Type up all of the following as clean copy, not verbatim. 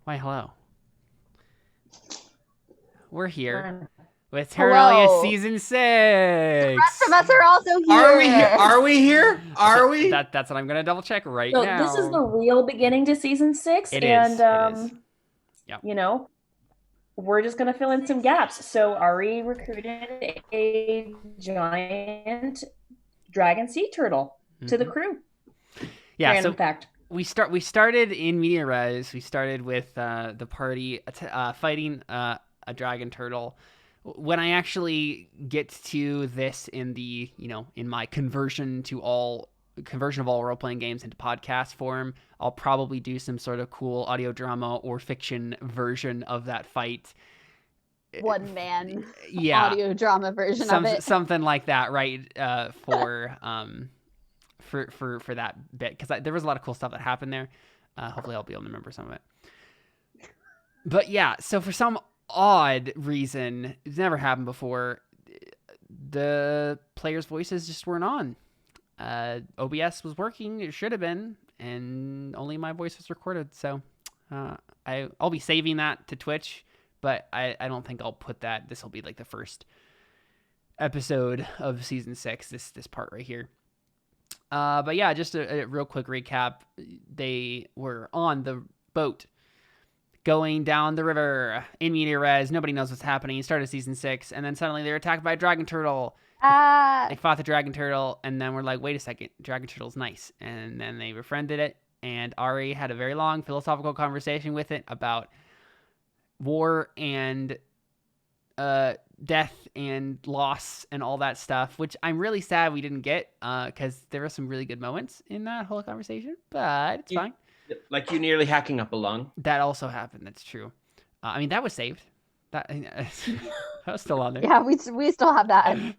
Why, hello. We're here Um, with Terra Nullius Hello. Season The rest 6. of us are also Are we here? here. Are we here? Are we? That's what I'm going to double check right So now. this is the real beginning to season 6, It and is. It is. Yep. you know, we're just gonna fill in some gaps. So Ari recruited a giant dragon sea turtle to the crew. Yeah, Random so fact. we started in media res. We started with the party fighting a dragon turtle. When I actually get to this in the in my conversion of all role playing games into podcast form, I'll probably do some sort of cool audio drama or fiction version of that fight. One man Yeah, audio drama version of it. something like that, right? For that bit, because there was a lot of cool stuff that happened there. Hopefully I'll be able to remember some of it. But yeah, so for some odd reason, it's never happened before, the players' voices just weren't on. OBS was working, it should have been, and only my voice was recorded. So I'll be saving that to Twitch, but I don't think I'll put that. This will be like the first episode of season 6, this part right here. But yeah, just a real quick recap. They were on the boat going down the river in media res. Nobody knows what's happening. Started season 6, and then suddenly they're attacked by a dragon turtle. They fought the dragon turtle, and then we're like, wait a second, dragon turtle's nice. And then they befriended it, and Ari had a very long philosophical conversation with it about war and death and loss and all that stuff, which I'm really sad we didn't get, because there were some really good moments in that whole conversation, but it's fine. Like you nearly hacking up a lung. That also happened. That's true. I mean, that was saved. That was still on there. Yeah, we still have that.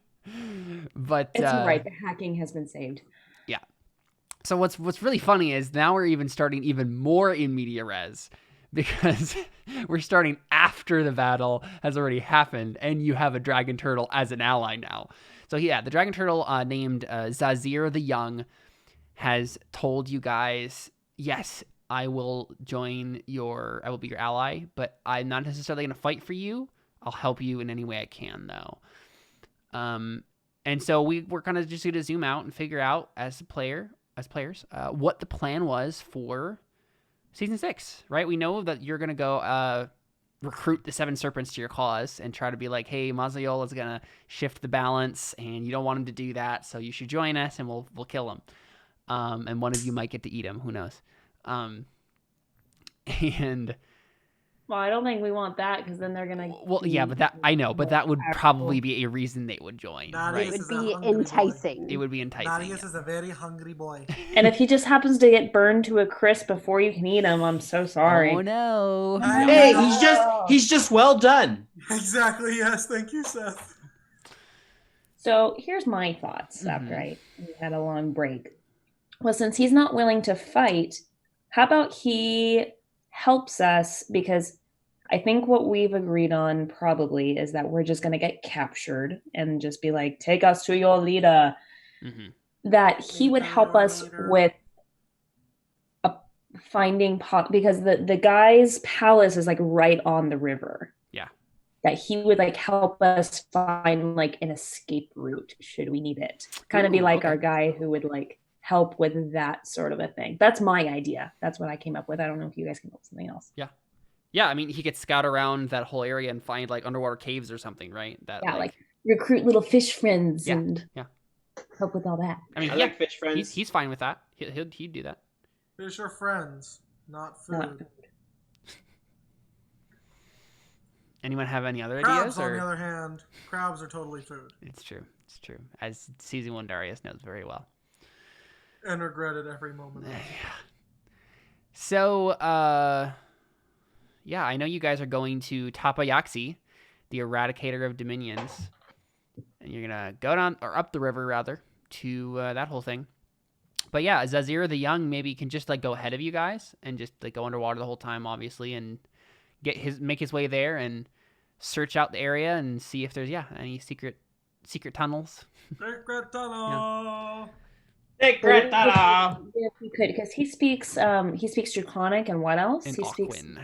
But It's right. The hacking has been saved. Yeah. So what's really funny is now we're even starting even more in media res, because we're starting after the battle has already happened, and you have a dragon turtle as an ally now. So yeah, the dragon turtle named Zazir the Young has told you guys, yes, I will be your ally, but I'm not necessarily going to fight for you. I'll help you in any way I can, though. And so we're kind of just going to zoom out and figure out as players, what the plan was for season 6, right? We know that you're going to go recruit the 7 serpents to your cause and try to be like, hey, Mazzaiola's going to shift the balance, and you don't want him to do that, so you should join us, and we'll kill him. And one of you might get to eat him. Who knows? And Well, I don't think we want that, because then they're gonna. well, yeah, but that would probably be a reason they would join, right? It would be enticing. It would be enticing. Darius is a very hungry boy. And if he just happens to get burned to a crisp before you can eat him, I'm so sorry. Oh no! Hey, he's just well done. Exactly. Yes. Thank you, Seth. So here's my thoughts after we had a long break. Well, since he's not willing to fight, how about he helps us? Because I think what we've agreed on probably is that we're just going to get captured and just be like, take us to your leader. That he would help us with finding because the guy's palace is like right on the river. Yeah. That he would like help us find like an escape route should we need it. Kind of be like our guy who would like help with that sort of a thing. That's my idea. That's what I came up with. I don't know if you guys came up with something else. Yeah, I mean, he could scout around that whole area and find like underwater caves or something, right? That like recruit little fish friends and yeah, help with all that. I mean, I like fish friends. He's fine with that. He'd do that. Fish are friends, not food. Anyone have any other Crabs, ideas? on the other hand, crabs are totally food. It's true. As season 1 Darius knows very well. And regret it every moment. So, yeah, I know you guys are going to Tapayaxi, the Eradicator of Dominions. And you're going to go down, or up the river, rather, to that whole thing. But yeah, Zazir the Young maybe can just like go ahead of you guys and just like go underwater the whole time, obviously, and make his way there and search out the area and see if there's any secret tunnels. Secret tunnel. Secret tunnel. If he could, because he speaks Draconic and what else? And he speaks Aquin.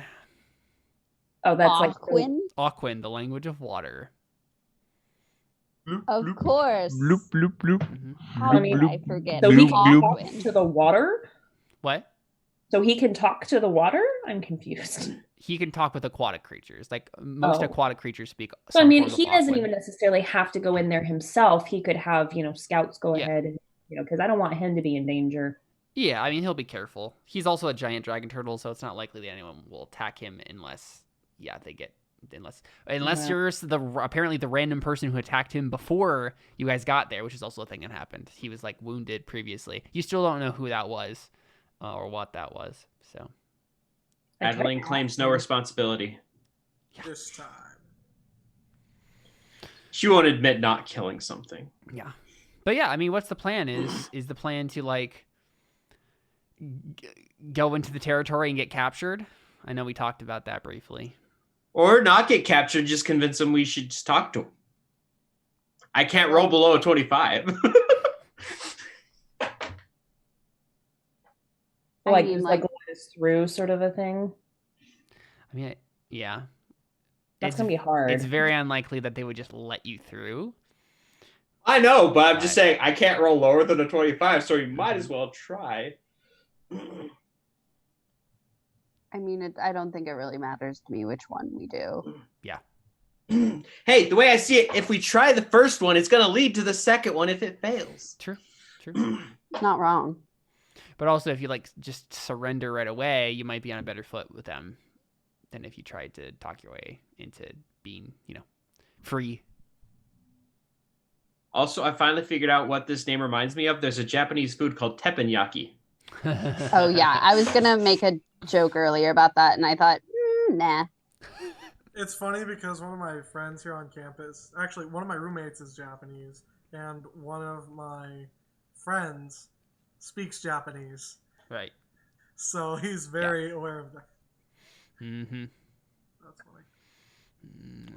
Oh, that's like Aquin? Aquin, the language of water. Of course. Bloop, bloop, bloop. How I mean, did I forget? so he bloop, can bloop. talk to the water. What? So he can talk to the water. I'm confused. He can talk with aquatic creatures. Like most Oh. aquatic creatures speak. So I some mean, form of he doesn't Aquin. even necessarily have to go in there himself. He could have, scouts go Yeah. ahead and, because I don't want him to be in danger. Yeah, I mean he'll be careful. He's also a giant dragon turtle, so it's not likely that anyone will attack him unless Yeah. you're apparently the random person who attacked him before you guys got there, which is also a thing that happened. He was like wounded previously. You still don't know who that was or what that was. So Adeline claims no responsibility. This time. She won't admit not killing something. yeah, but yeah, I mean, what's the plan? Is the plan to like go into the territory and get captured? I know we talked about that briefly. Or not get captured, just convince them we should just talk to him. I can't roll below a 25. Like, mean, just, like- let us through sort of a thing. I mean, yeah. That's It's- going to be hard. It's very unlikely that they would just let you through. I know, but I'm just Right. saying I can't roll lower than a 25, so you might as well try. I mean, I don't think it really matters to me which one we do. Hey, the way I see it, if we try the first one, it's going to lead to the second one if it fails. True. Not wrong. But also, if you like just surrender right away, you might be on a better foot with them than if you tried to talk your way into being, free. Also, I finally figured out what this name reminds me of. There's a Japanese food called teppanyaki. Oh, yeah. I was going to make a joke earlier about that, and I thought, nah. It's funny because one of my friends here on campus, actually, one of my roommates is Japanese, and one of my friends speaks Japanese. Right. So he's very aware of that. Mm-hmm. That's funny.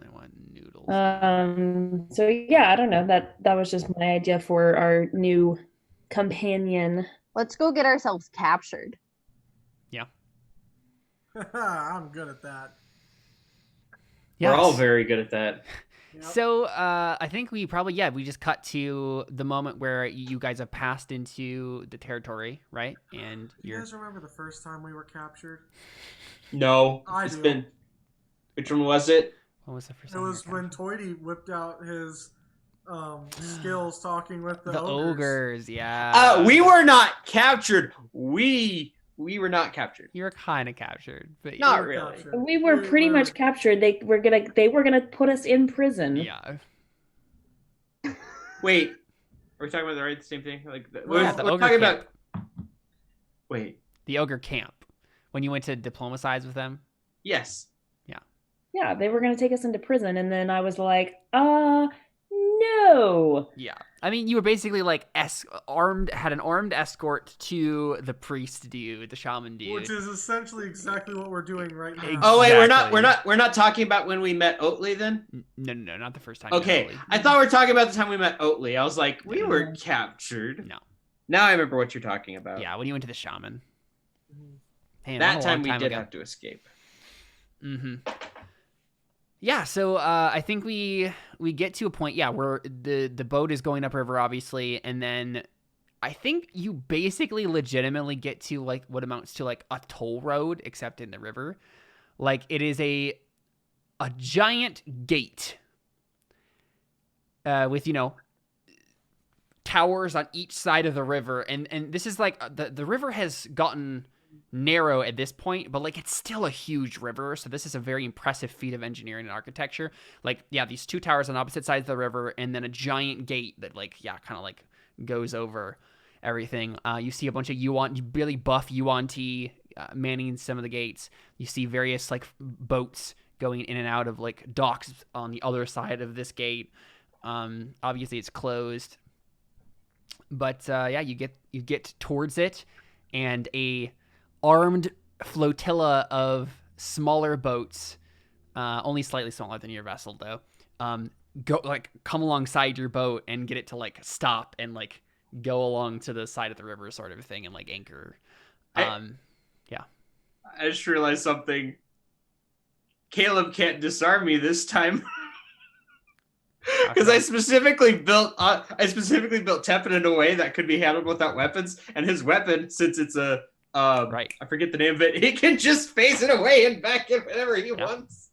I want noodles. So yeah, I don't know. That was just my idea for our new companion. Let's go get ourselves captured. I'm good at that. We're all Yes. very good at that. Yep. So I think we just cut to the moment where you guys have passed into the territory, right? And Do you guys remember the first time we were captured? No, I it's do. been. Which one was it? what was the first It time you was were when captured? Toity whipped out his skills talking with the the ogres. ogres, yeah. We were not captured. We were not captured. You were kind of captured, but Not We were really. captured. We were pretty much captured. They were gonna put us in prison. yeah. Wait, are we talking about the same thing? Like, Yeah, the we're ogre talking camp. about. Wait. The ogre camp. When you went to diplomatize with them. Yes. Yeah, they were gonna take us into prison, and then I was like, no. Yeah. I mean, you were basically like had an armed escort to the priest dude, the shaman dude. Which is essentially exactly what we're doing right now. Oh wait, Exactly. we're not talking about when we met Oatley then. No, not the first time. Okay, Really. I thought we were talking about the time we met Oatley. I was like, we were captured. No. Now I remember what you're talking about. Yeah, when you went to the shaman. Mhm. Man, That what a time long we did ago. have to escape. Mm-hmm. Yeah, so I think we get to a point, where the boat is going upriver, obviously, and then I think you basically legitimately get to like what amounts to like a toll road, except in the river. Like it is a giant gate with towers on each side of the river, and this is like the river has gotten narrow at this point, but like it's still a huge river, so this is a very impressive feat of engineering and architecture. Like these two towers on opposite sides of the river, and then a giant gate that kind of like goes over everything. You see a bunch of really buff Yuan-Ti manning some of the gates. You see various like boats going in and out of like docks on the other side of this gate. Obviously it's closed, but you get towards it, and a armed flotilla of smaller boats, only slightly smaller than your vessel though, come alongside your boat and get it to like stop and like go along to the side of the river sort of thing and like anchor. I just realized something. Caleb can't disarm me this time. Because I specifically built Teppan in a way that could be handled without weapons, and his weapon, since it's a Right. I forget the name of it, he can just phase it away and back it whenever he wants.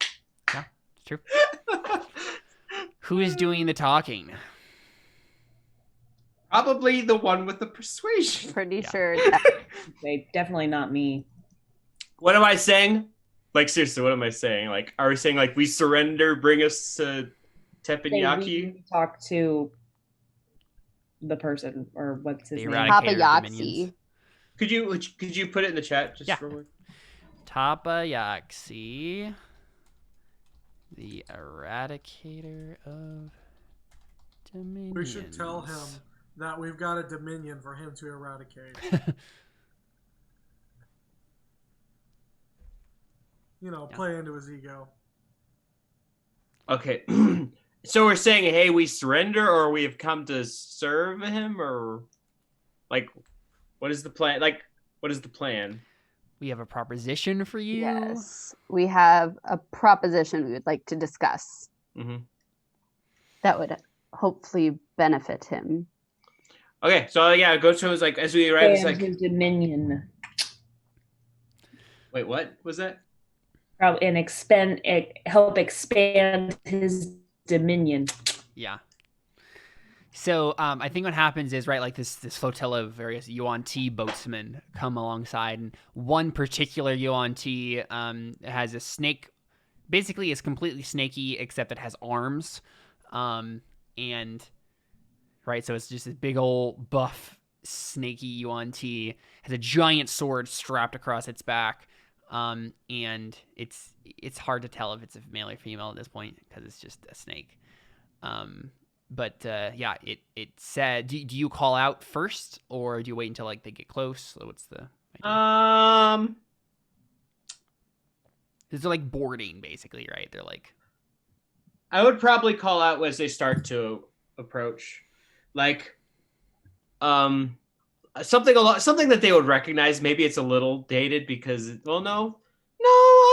Yeah, it's true. Who is doing the talking? Probably the one with the persuasion. Pretty Yeah. sure. Okay, definitely not me. What am I saying? Like, seriously, what am I saying? Like, are we saying, like, we surrender, bring us to Tapayaxi? We talk to the person, or what's his The name? Eradicator of Dominions. Tapayaxi. Could you put it in the chat? Just Yeah. real quick? Tapayaxi, the Eradicator of Dominions. We should tell him that we've got a dominion for him to eradicate. Play into his ego. Okay. So we're saying, hey, we surrender, or we have come to serve him, or like, what is the plan? Like, what is the plan? We have a proposition for you. Yes. We have a proposition we would like to discuss Mm-hmm. that would hopefully benefit him. Okay, so yeah, go to his, like, as we arrive, it's And like, his dominion. wait, what was that? Probably help expand his dominion. Yeah. So I think what happens is, right, like this flotilla of various Yuan-Ti boatsmen come alongside, and one particular Yuan-Ti has a snake. Basically, it's completely snaky, except it has arms, and right, so it's just this big old buff snaky Yuan-Ti, has a giant sword strapped across its back, and it's hard to tell if it's a male or female at this point because it's just a snake. But yeah, it said, do you call out first, or do you wait until like they get close? So what's the idea? It's like boarding, basically, right? They're like, I would probably call out as they start to approach, like, something that they would recognize. Maybe it's a little dated because, well, no,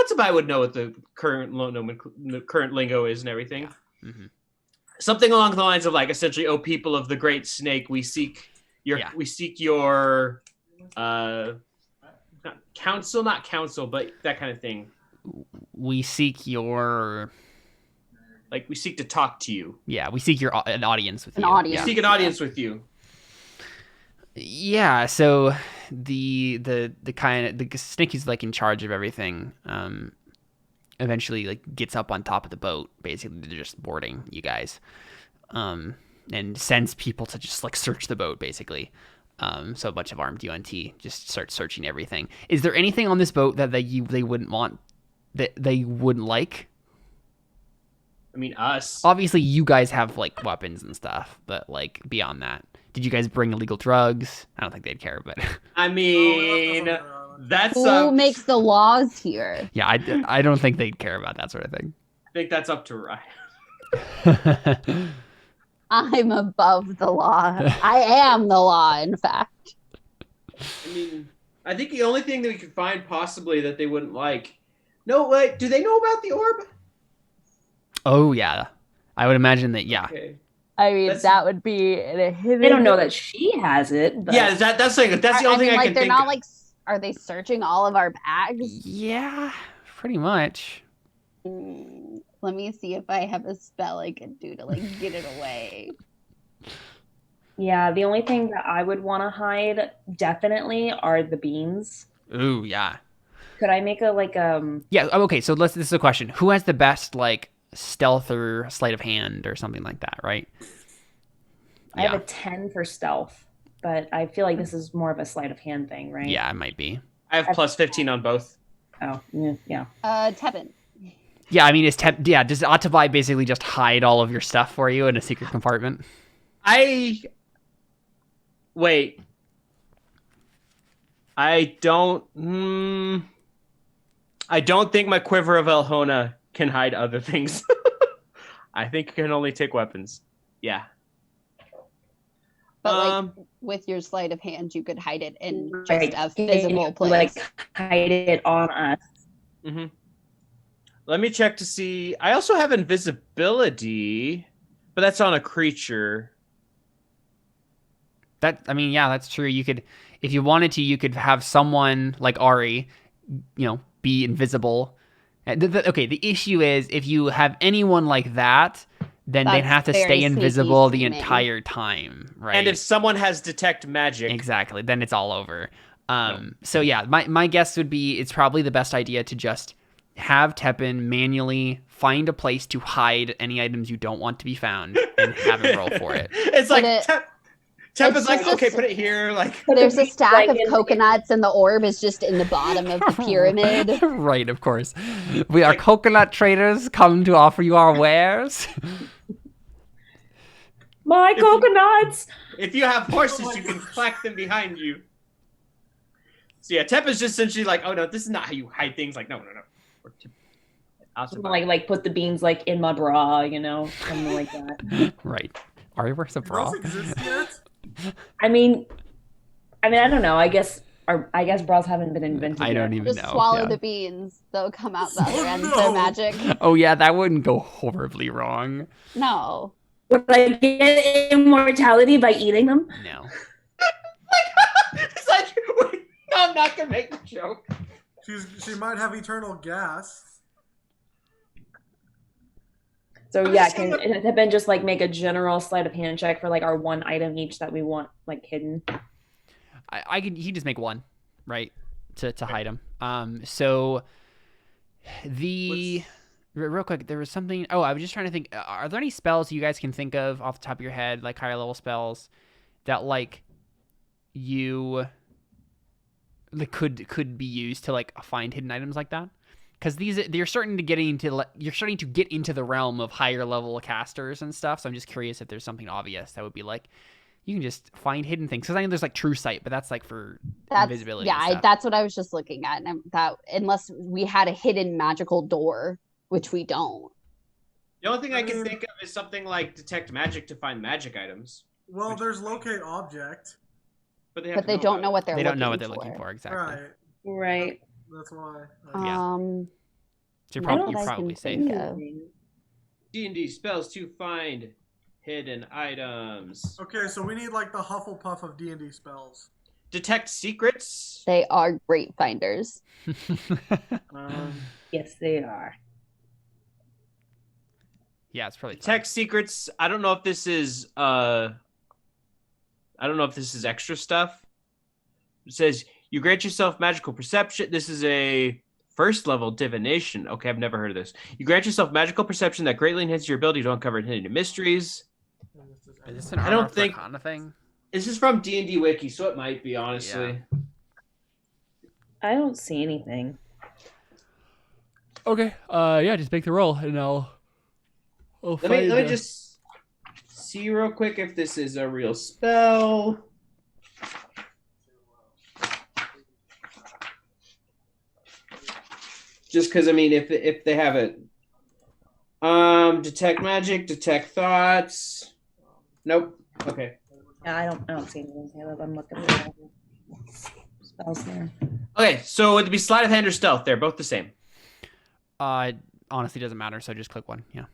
Atabai would know what the current lingo is and everything. Yeah. Mm-hmm. Something along the lines of, like, essentially, "Oh, people of the great snake, we seek your not counsel, but that kind of thing. We seek your, like, we seek to talk to you. Yeah, we seek an audience with you. Audience. We seek an audience with you. Yeah, so the snake who's like in charge of everything eventually like gets up on top of the boat. Basically, they're just boarding you guys, and sends people to just like search the boat, basically. So a bunch of armed UNT just start searching everything. Is there anything on this boat that they wouldn't want, that they wouldn't like? I mean, us. Obviously, you guys have like weapons and stuff, but like beyond that, did you guys bring illegal drugs? I don't think they'd care, but I mean, that's Who makes the laws here? yeah, I don't think they'd care about that sort of thing. I think that's up to Ryan. I'm above the law. I am the law, in fact. I mean, I think the only thing that we could find possibly that they wouldn't like. No, wait, do they know about the orb? Oh yeah, I would imagine that. Yeah, Okay. I mean, that would be a hidden. They don't know that she has it. But... Yeah, that's the only thing I can they're think not of. like. Are they searching all of our bags? yeah, pretty much. Let me see if I have a spell I can do to like get it away. Yeah, the only thing that I would want to hide definitely are the beans. Ooh yeah. Could I make a Yeah. Okay. So this is a question: who has the best like stealth or sleight of hand or something like that? Right. I have a 10 for stealth, but I feel like this is more of a sleight of hand thing, right? Yeah, it might be. I have plus 15 on both. Oh, yeah. Tevin. Yeah, I mean, does Atabai basically just hide all of your stuff for you in a secret compartment? Wait. I don't think my quiver of Elhona can hide other things. I think it can only take weapons. Yeah. But like with your sleight of hand, you could hide it in just Right. a physical place. Like hide it on us. Mm-hmm. Let me check to see. I also have invisibility, but that's on a creature. That's true. You could, if you wanted to, you could have someone like Ari, be invisible. The issue is if you have anyone like that, then they'd have to stay invisible the entire time, right? And if someone has detect magic, exactly, then it's all over. So yeah, my guess would be it's probably the best idea to just have Teppan manually find a place to hide any items you don't want to be found and have him roll for it. It's like Teppan's like, okay, put it here. Like, there's a stack of coconuts, and the orb is just in the bottom of the pyramid. Right, of course. We are coconut traders, come to offer you our wares. My coconuts! If you have horses, you can clack them behind you. So yeah, Teppan's just essentially like, oh no, this is not how you hide things. Like, no. Like put the beans like in my bra, something like that. Right. Ari wears a bra. Bras exist yet? I mean, I don't know. I guess bras haven't been invented. I don't yet. even know. Just swallow the beans; they'll come out the other end. They're magic. Oh yeah, that wouldn't go horribly wrong. No. Would I get immortality by eating them? No. It's like, wait, no, I'm not gonna make the joke. She might have eternal gas. So yeah, can Teppan just like make a general sleight of hand check for like our one item each that we want like hidden? He just make one, right, to hide him. So real quick, there was something. Oh, I was just trying to think. Are there any spells you guys can think of off the top of your head, like higher level spells, that like you could be used to like find hidden items like that? Because you're starting to get into the realm of higher level casters and stuff. So I'm just curious if there's something obvious that would be like you can just find hidden things. Because I know there's like true sight, but that's like for invisibility. Yeah, that's what I was just looking at. And that unless we had a hidden magical door, which we don't. The only thing I can think of is something like detect magic to find magic items. Well, there's locate object. But they don't know what they're looking for. They don't know what they're looking for, exactly. Right. That's why. So you're probably safe. D&D spells to find hidden items. Okay, so we need like the Hufflepuff of D&D spells. Detect secrets. They are great finders. Yes, they are. Yeah, it's probably detect secrets. I don't know if this is extra stuff. It says you grant yourself magical perception. This is a first level divination. Okay, I've never heard of this. You grant yourself magical perception that greatly enhances your ability to uncover hidden mysteries. Is this an I don't think kind of thing. This is from D&D Wiki, so it might be, honestly. Yeah. I don't see anything. Okay. Just make the roll, and I'll let me just see real quick if this is a real spell. Just because, if they have it. Detect magic, detect thoughts. Nope. Okay. Yeah, I don't see anything, Caleb. I'm looking at spells there. Okay, so it'd be sleight of hand or stealth. They're both the same. Honestly, doesn't matter, so just click one. Yeah.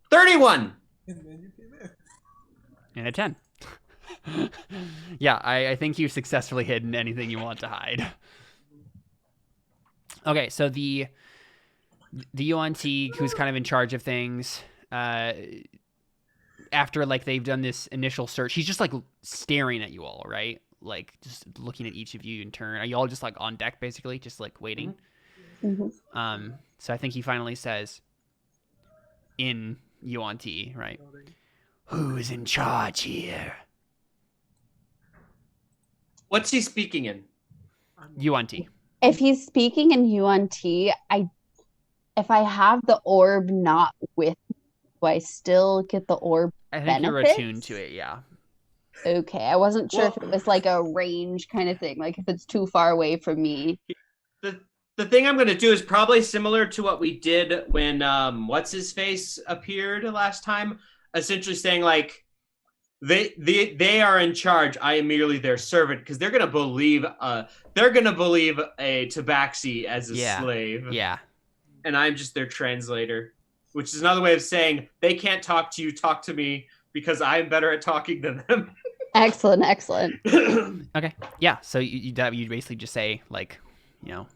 31! And then you came in. And a 10. Yeah, I think you've successfully hidden anything you want to hide. Okay, so the UNT who's kind of in charge of things, after like they've done this initial search, he's just like staring at you all, right? Like just looking at each of you in turn. Are you all just like on deck basically, just like waiting? Mm-hmm. So I think he finally says in UNT, right? Who's in charge here? What's he speaking in? UNT. If he's speaking in UNT, if I have the orb not with me, do I still get the orb I think benefits? you're attuned to it, yeah. Okay, I wasn't sure if it was like a range kind of thing, like if it's too far away from me. The thing I'm going to do is probably similar to what we did when what's his face appeared last time, essentially saying like they are in charge. I am merely their servant, because they're going to believe a Tapayaxi as a slave. Yeah. and I'm just their translator, which is another way of saying they can't talk to you, talk to me, because I'm better at talking than them. Excellent, excellent. Okay. Yeah. So you basically just say like, you know,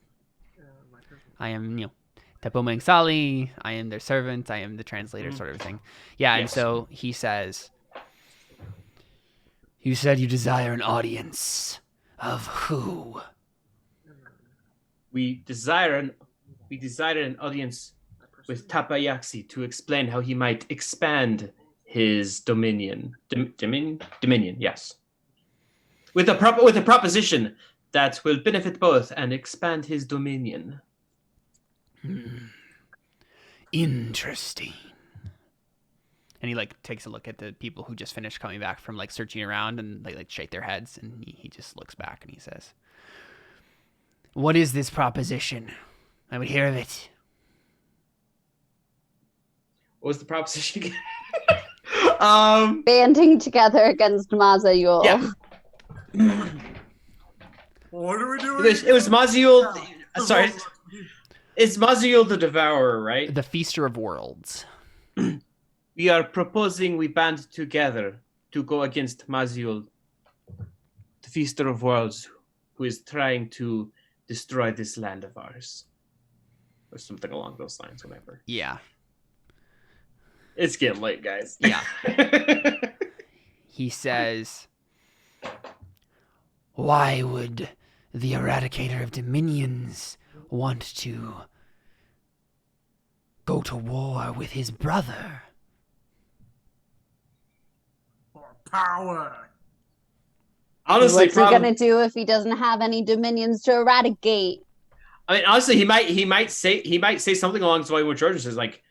I am, you know, Tapomeng Sali, I am their servant, I am the translator, sort of thing. Yeah, and Yes. so he says, you said you desire an audience of who? We desire an audience with Tapayaxi to explain how he might expand his dominion. Dominion, yes. With a proposition that will benefit both and expand his dominion. Interesting. And he like takes a look at the people who just finished coming back from like searching around, and they like shake their heads, and he just looks back and he says, what is this proposition? I would hear of it. What was the proposition again? Banding together against Mazayul. Yeah. What are we doing? It was Maziul. Yeah. Sorry. It's Maziul the Devourer, right? The Feaster of Worlds. We are proposing we band together to go against Maziul, the Feaster of Worlds, who is trying to destroy this land of ours. Or something along those lines, whatever. Yeah. It's getting late, guys. Yeah. He says, why would the Eradicator of Dominions want to go to war with his brother? For power. Honestly, What's he gonna do if he doesn't have any dominions to eradicate? I mean, honestly, he might say something along the way what George says, like,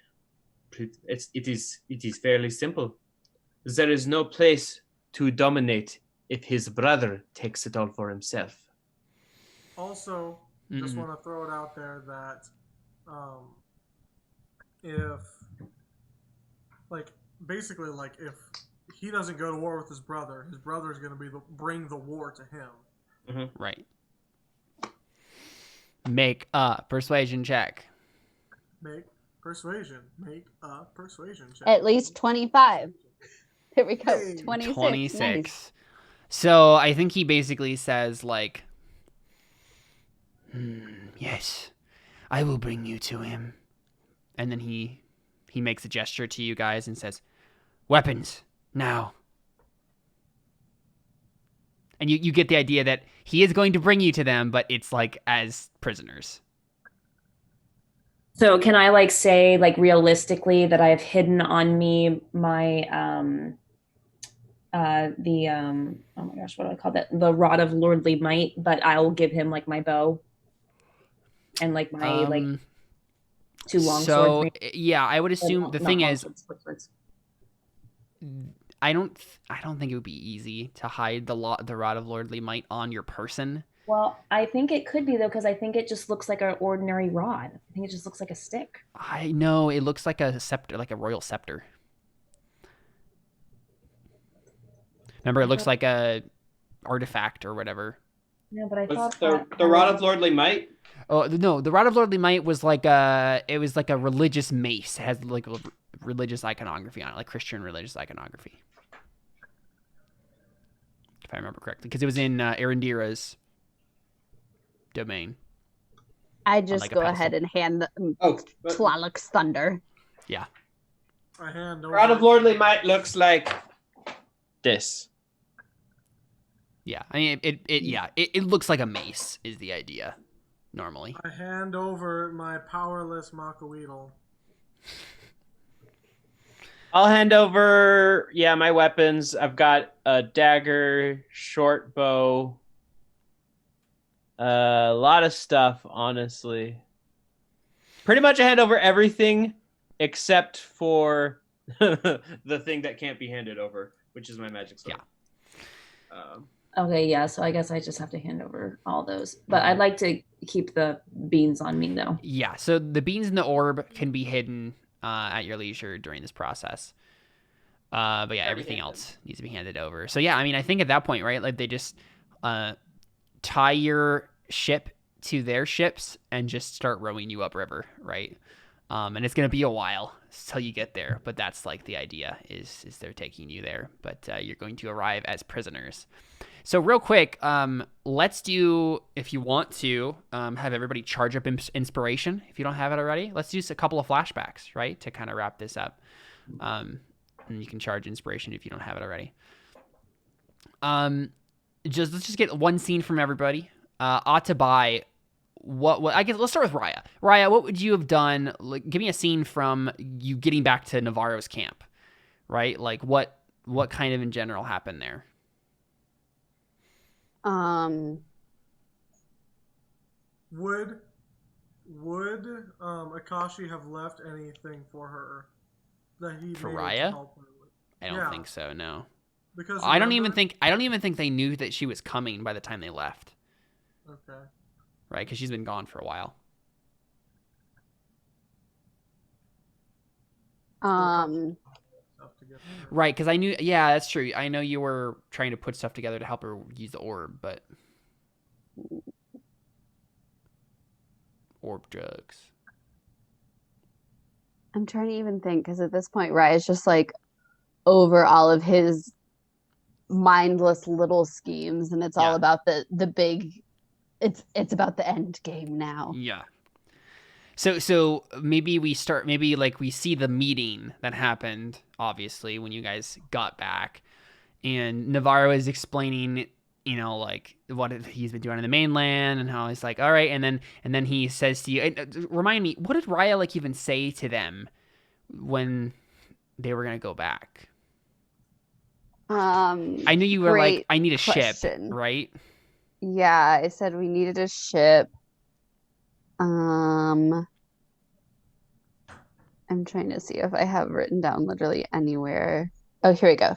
it is fairly simple. There is no place to dominate if his brother takes it all for himself. Also, just want to throw it out there that if, like, basically, like, if he doesn't go to war with his brother is going to bring the war to him. Right. Make a persuasion check. Make a persuasion check. At least 25. Here we go. Hey. 26. 26. Nice. So I think he basically says like, yes, I will bring you to him. And then he makes a gesture to you guys and says, weapons, now. And you get the idea that he is going to bring you to them, but it's like as prisoners. So can I like say like realistically that I have hidden on me my oh my gosh, what do I call that? The rod of lordly might, but I'll give him like my bow and like my like two long so swords. yeah, I would assume the thing is swords. I don't think it would be easy to hide the rod of lordly might on your person. Well, I think it could be though, because I think it just looks like an ordinary rod. I think it just looks like a stick. I know, it looks like a scepter, like a royal scepter. Remember, it looks like a artifact or whatever. No, but I Was thought the Rod of Lordly Might? Oh no, the rod of lordly might was like a religious mace. It has like a religious iconography on it, like Christian religious iconography, if I remember correctly, because it was in Arendira's domain. I just like a go pedestal. ahead and hand the Oh, Tlaloc's thunder. Yeah. I hand over. Rod of Lordly Might looks like this. Yeah, I mean, it looks like a mace is the idea, normally. I hand over my powerless Makaweedle. I'll hand over, my weapons. I've got a dagger, short bow, a lot of stuff, honestly. Pretty much I hand over everything except for the thing that can't be handed over, which is my magic sword. Yeah. Okay, yeah, so I guess I just have to hand over all those. But I'd like to keep the beans on me, though. Yeah, so the beans in the orb can be hidden at your leisure during this process. But yeah, everything else needs to be handed over. So yeah, I mean, I think at that point, right, like they just tie your ship to their ships and just start rowing you upriver, right? And it's going to be a while till you get there, but that's like the idea is they're taking you there, but you're going to arrive as prisoners. So real quick, let's do, if you want to, have everybody charge up inspiration if you don't have it already. Let's do a couple of flashbacks, right, to kind of wrap this up. And you can charge inspiration if you don't have it already. Let's just get one scene from everybody. Atabai, what I guess let's start with Raya. Raya, what would you have done? Like, give me a scene from you getting back to Navarro's camp, right? Like what kind of in general happened there? Would Akashi have left anything for her that he For made to Raya? help her with? I don't think so. No, Because I don't even think they knew that she was coming by the time they left. Okay. Right, because she's been gone for a while. Stuff to get her. Right, because I knew. Yeah, that's true. I know you were trying to put stuff together to help her use the orb, but orb drugs. I'm trying to even think, because at this point, Raya's just like over all of his mindless little schemes, and it's all about the big. It's about the end game now. Yeah. So maybe we start. Maybe like we see the meeting that happened. Obviously, when you guys got back, and Navarro is explaining, you know, like what he's been doing on the mainland and how he's like, all right, and then he says to you, remind me, what did Raya like even say to them when they were gonna go back? I knew you were like, I need a ship, right? Yeah, I said we needed a ship. I'm trying to see if I have written down literally anywhere. Oh, here we go.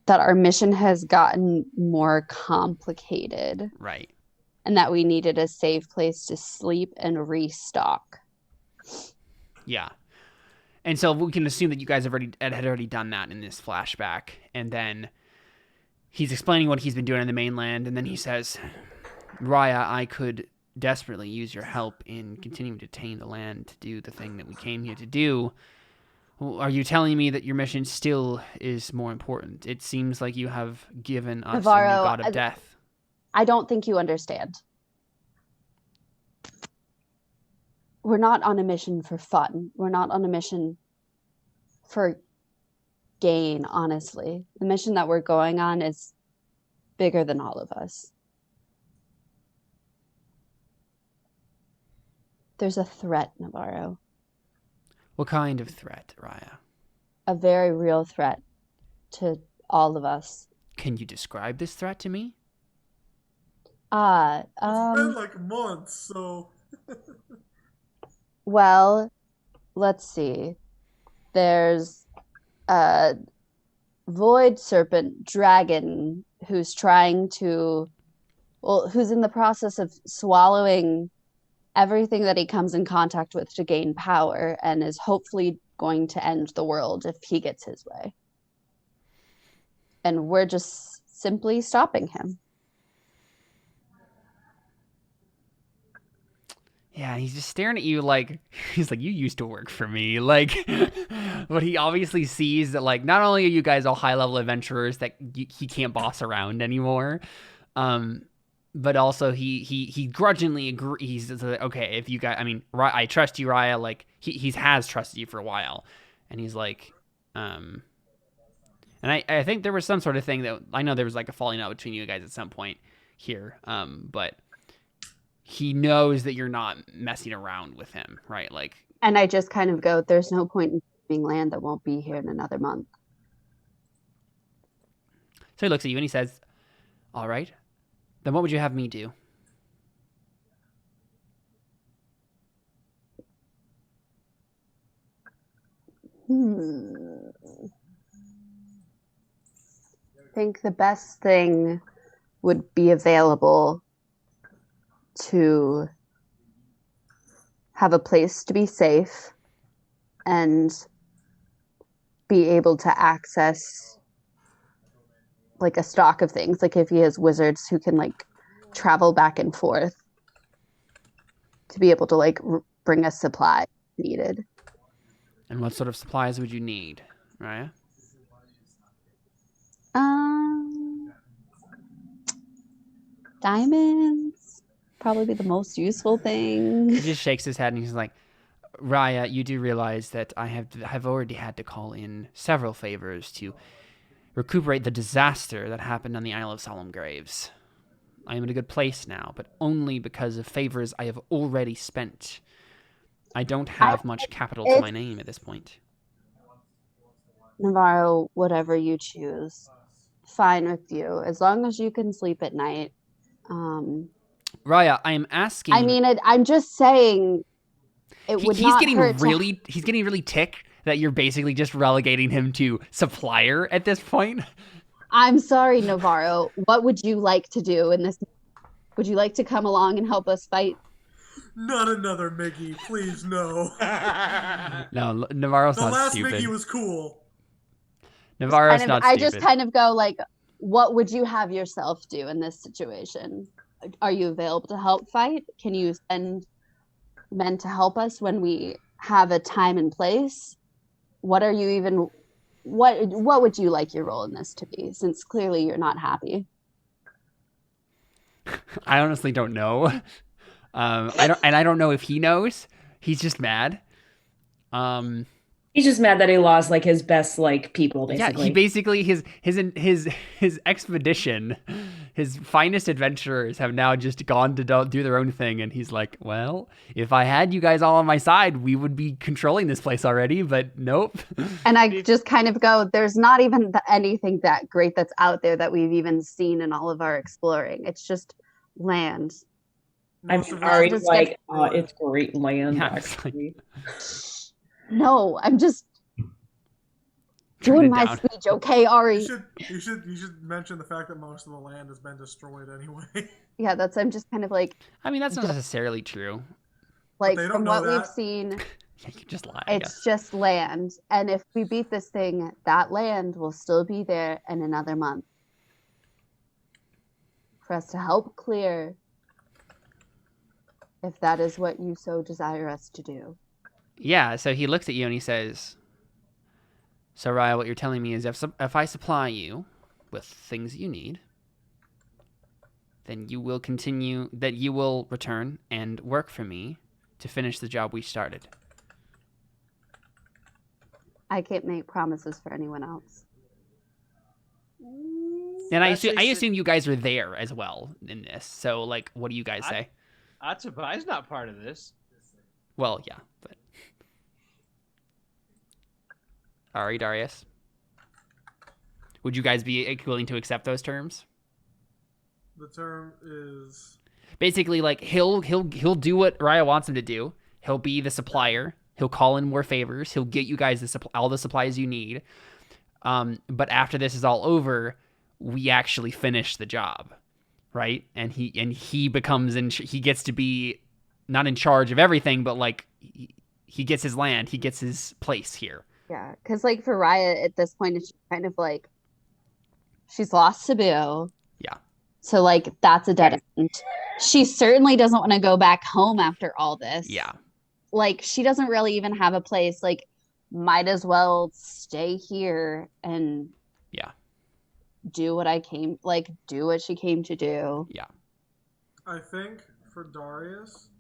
That our mission has gotten more complicated. Right. And that we needed a safe place to sleep and restock. Yeah. And so we can assume that you guys had already done that in this flashback. And then he's explaining what he's been doing on the mainland. And then he says, Raya, I could desperately use your help in continuing to tame the land to do the thing that we came here to do. Are you telling me that your mission still is more important? It seems like you have given us Navarro, a new god of death. I don't think you understand. We're not on a mission for fun. We're not on a mission for gain, honestly. The mission that we're going on is bigger than all of us. There's a threat, Navarro. What kind of threat, Raya? A very real threat to all of us. Can you describe this threat to me? It's been like months, so... Well, let's see. There's a void serpent dragon who's who's in the process of swallowing everything that he comes in contact with to gain power, and is hopefully going to end the world if he gets his way. And we're just simply stopping him. Yeah, he's just staring at you like, he's like, you used to work for me. Like, but he obviously sees that, like, not only are you guys all high-level adventurers that he can't boss around anymore, but also he grudgingly agrees. He's like, okay, if you guys, I mean, I trust you, Raya. Like, he has trusted you for a while. And he's like, and I think there was some sort of thing that, I know there was like a falling out between you guys at some point here, but he knows that you're not messing around with him, right? Like, and I just kind of go, there's no point in being land that won't be here in another month. So he looks at you and he says, all right, then what would you have me do? I think the best thing would be available to have a place to be safe and be able to access like a stock of things. Like if he has wizards who can like travel back and forth to be able to like bring us supply needed. And what sort of supplies would you need, Raya? Diamonds probably be the most useful thing. He just shakes his head and he's like, Raya, you do realize that I have already had to call in several favors to recuperate the disaster that happened on the Isle of Solemn Graves. I am in a good place now, but only because of favors I have already spent. I don't have much capital to my name at this point. Navarro, whatever you choose, fine with you, as long as you can sleep at night. Raya, I am asking. I mean, I'm just saying. He's getting really ticked that you're basically just relegating him to supplier at this point. I'm sorry, Navarro. What would you like to do in this? Would you like to come along and help us fight? Not another Miggy, please no. No, Navarro's not stupid. The last Miggy was cool. Navarro's not stupid. I just kind of go like, what would you have yourself do in this situation? Are you available to help fight? Can you send men to help us when we have a time and place? What are you even? What would you like your role in this to be? Since clearly you're not happy. I honestly don't know. I don't know if he knows. He's just mad. He's just mad that he lost like his best like people. Basically. Yeah, he basically his expedition, his finest adventurers have now just gone to do their own thing, and he's like, well, if I had you guys all on my side, we would be controlling this place already, but nope. And I just kind of go, there's not even anything that great that's out there that we've even seen in all of our exploring. It's just land. I'm sorry, like, it's great land, yeah, actually. No, I'm just doing my speech, okay, Ari? You should mention the fact that most of the land has been destroyed anyway. Yeah, I'm just kind of like. I mean, that's not necessarily true. Like from what we've seen, yeah, you just lie. It's just land, and if we beat this thing, that land will still be there in another month for us to help clear. If that is what you so desire us to do. Yeah, so he looks at you and he says, so Raya, what you're telling me is if I supply you with things you need, then you will return and work for me to finish the job we started. I can't make promises for anyone else. And I assume you guys are there as well in this. So, like, what do you guys say? Atsubay's not part of this. Well, yeah, but... Ari, Darius? Would you guys be willing to accept those terms? The term is... Basically, like, he'll do what Raya wants him to do. He'll be the supplier. He'll call in more favors. He'll get you guys all the supplies you need. But after this is all over, we actually finish the job. Right, and he becomes he gets to be not in charge of everything, but like he gets his land, he gets his place here. Yeah, because like for Raya at this point, it's kind of like she's lost Sabu. Yeah. So like that's a dead end. She certainly doesn't want to go back home after all this. Yeah. Like she doesn't really even have a place. Like might as well stay here and. Yeah. Do what she came to do. Yeah. I think for Darius,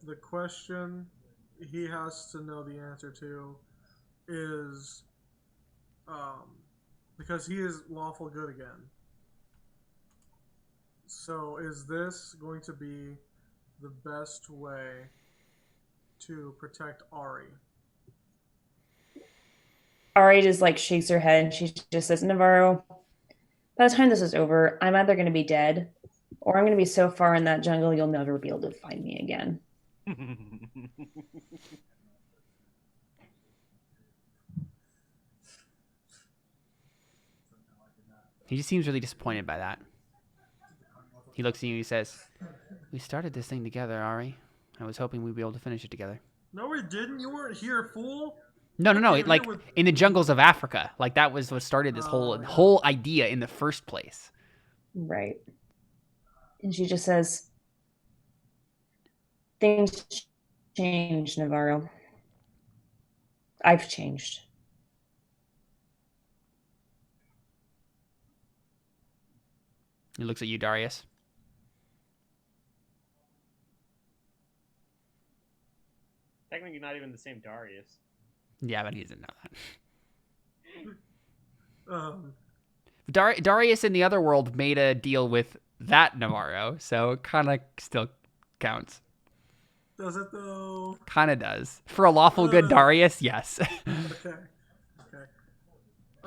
the question he has to know the answer to is because he is lawful good again. So is this going to be the best way to protect Ari? Ari just like shakes her head and she just says, Navarro, by the time this is over, I'm either going to be dead or I'm going to be so far in that jungle you'll never be able to find me again. He just seems really disappointed by that. He looks at you and he says, we started this thing together, Ari. I was hoping we'd be able to finish it together. No, we didn't. You weren't here, fool. No. Like in the jungles of Africa, like that was what started this whole idea in the first place. Right. And she just says, "Things changed, Navarro. I've changed." He looks at you, Darius. Technically not even the same Darius. Yeah, but he doesn't know that. Um, Darius in the other world made a deal with that Navarro, so it kind of still counts. does it though? Kind of does. For a lawful good Darius, yes. Okay.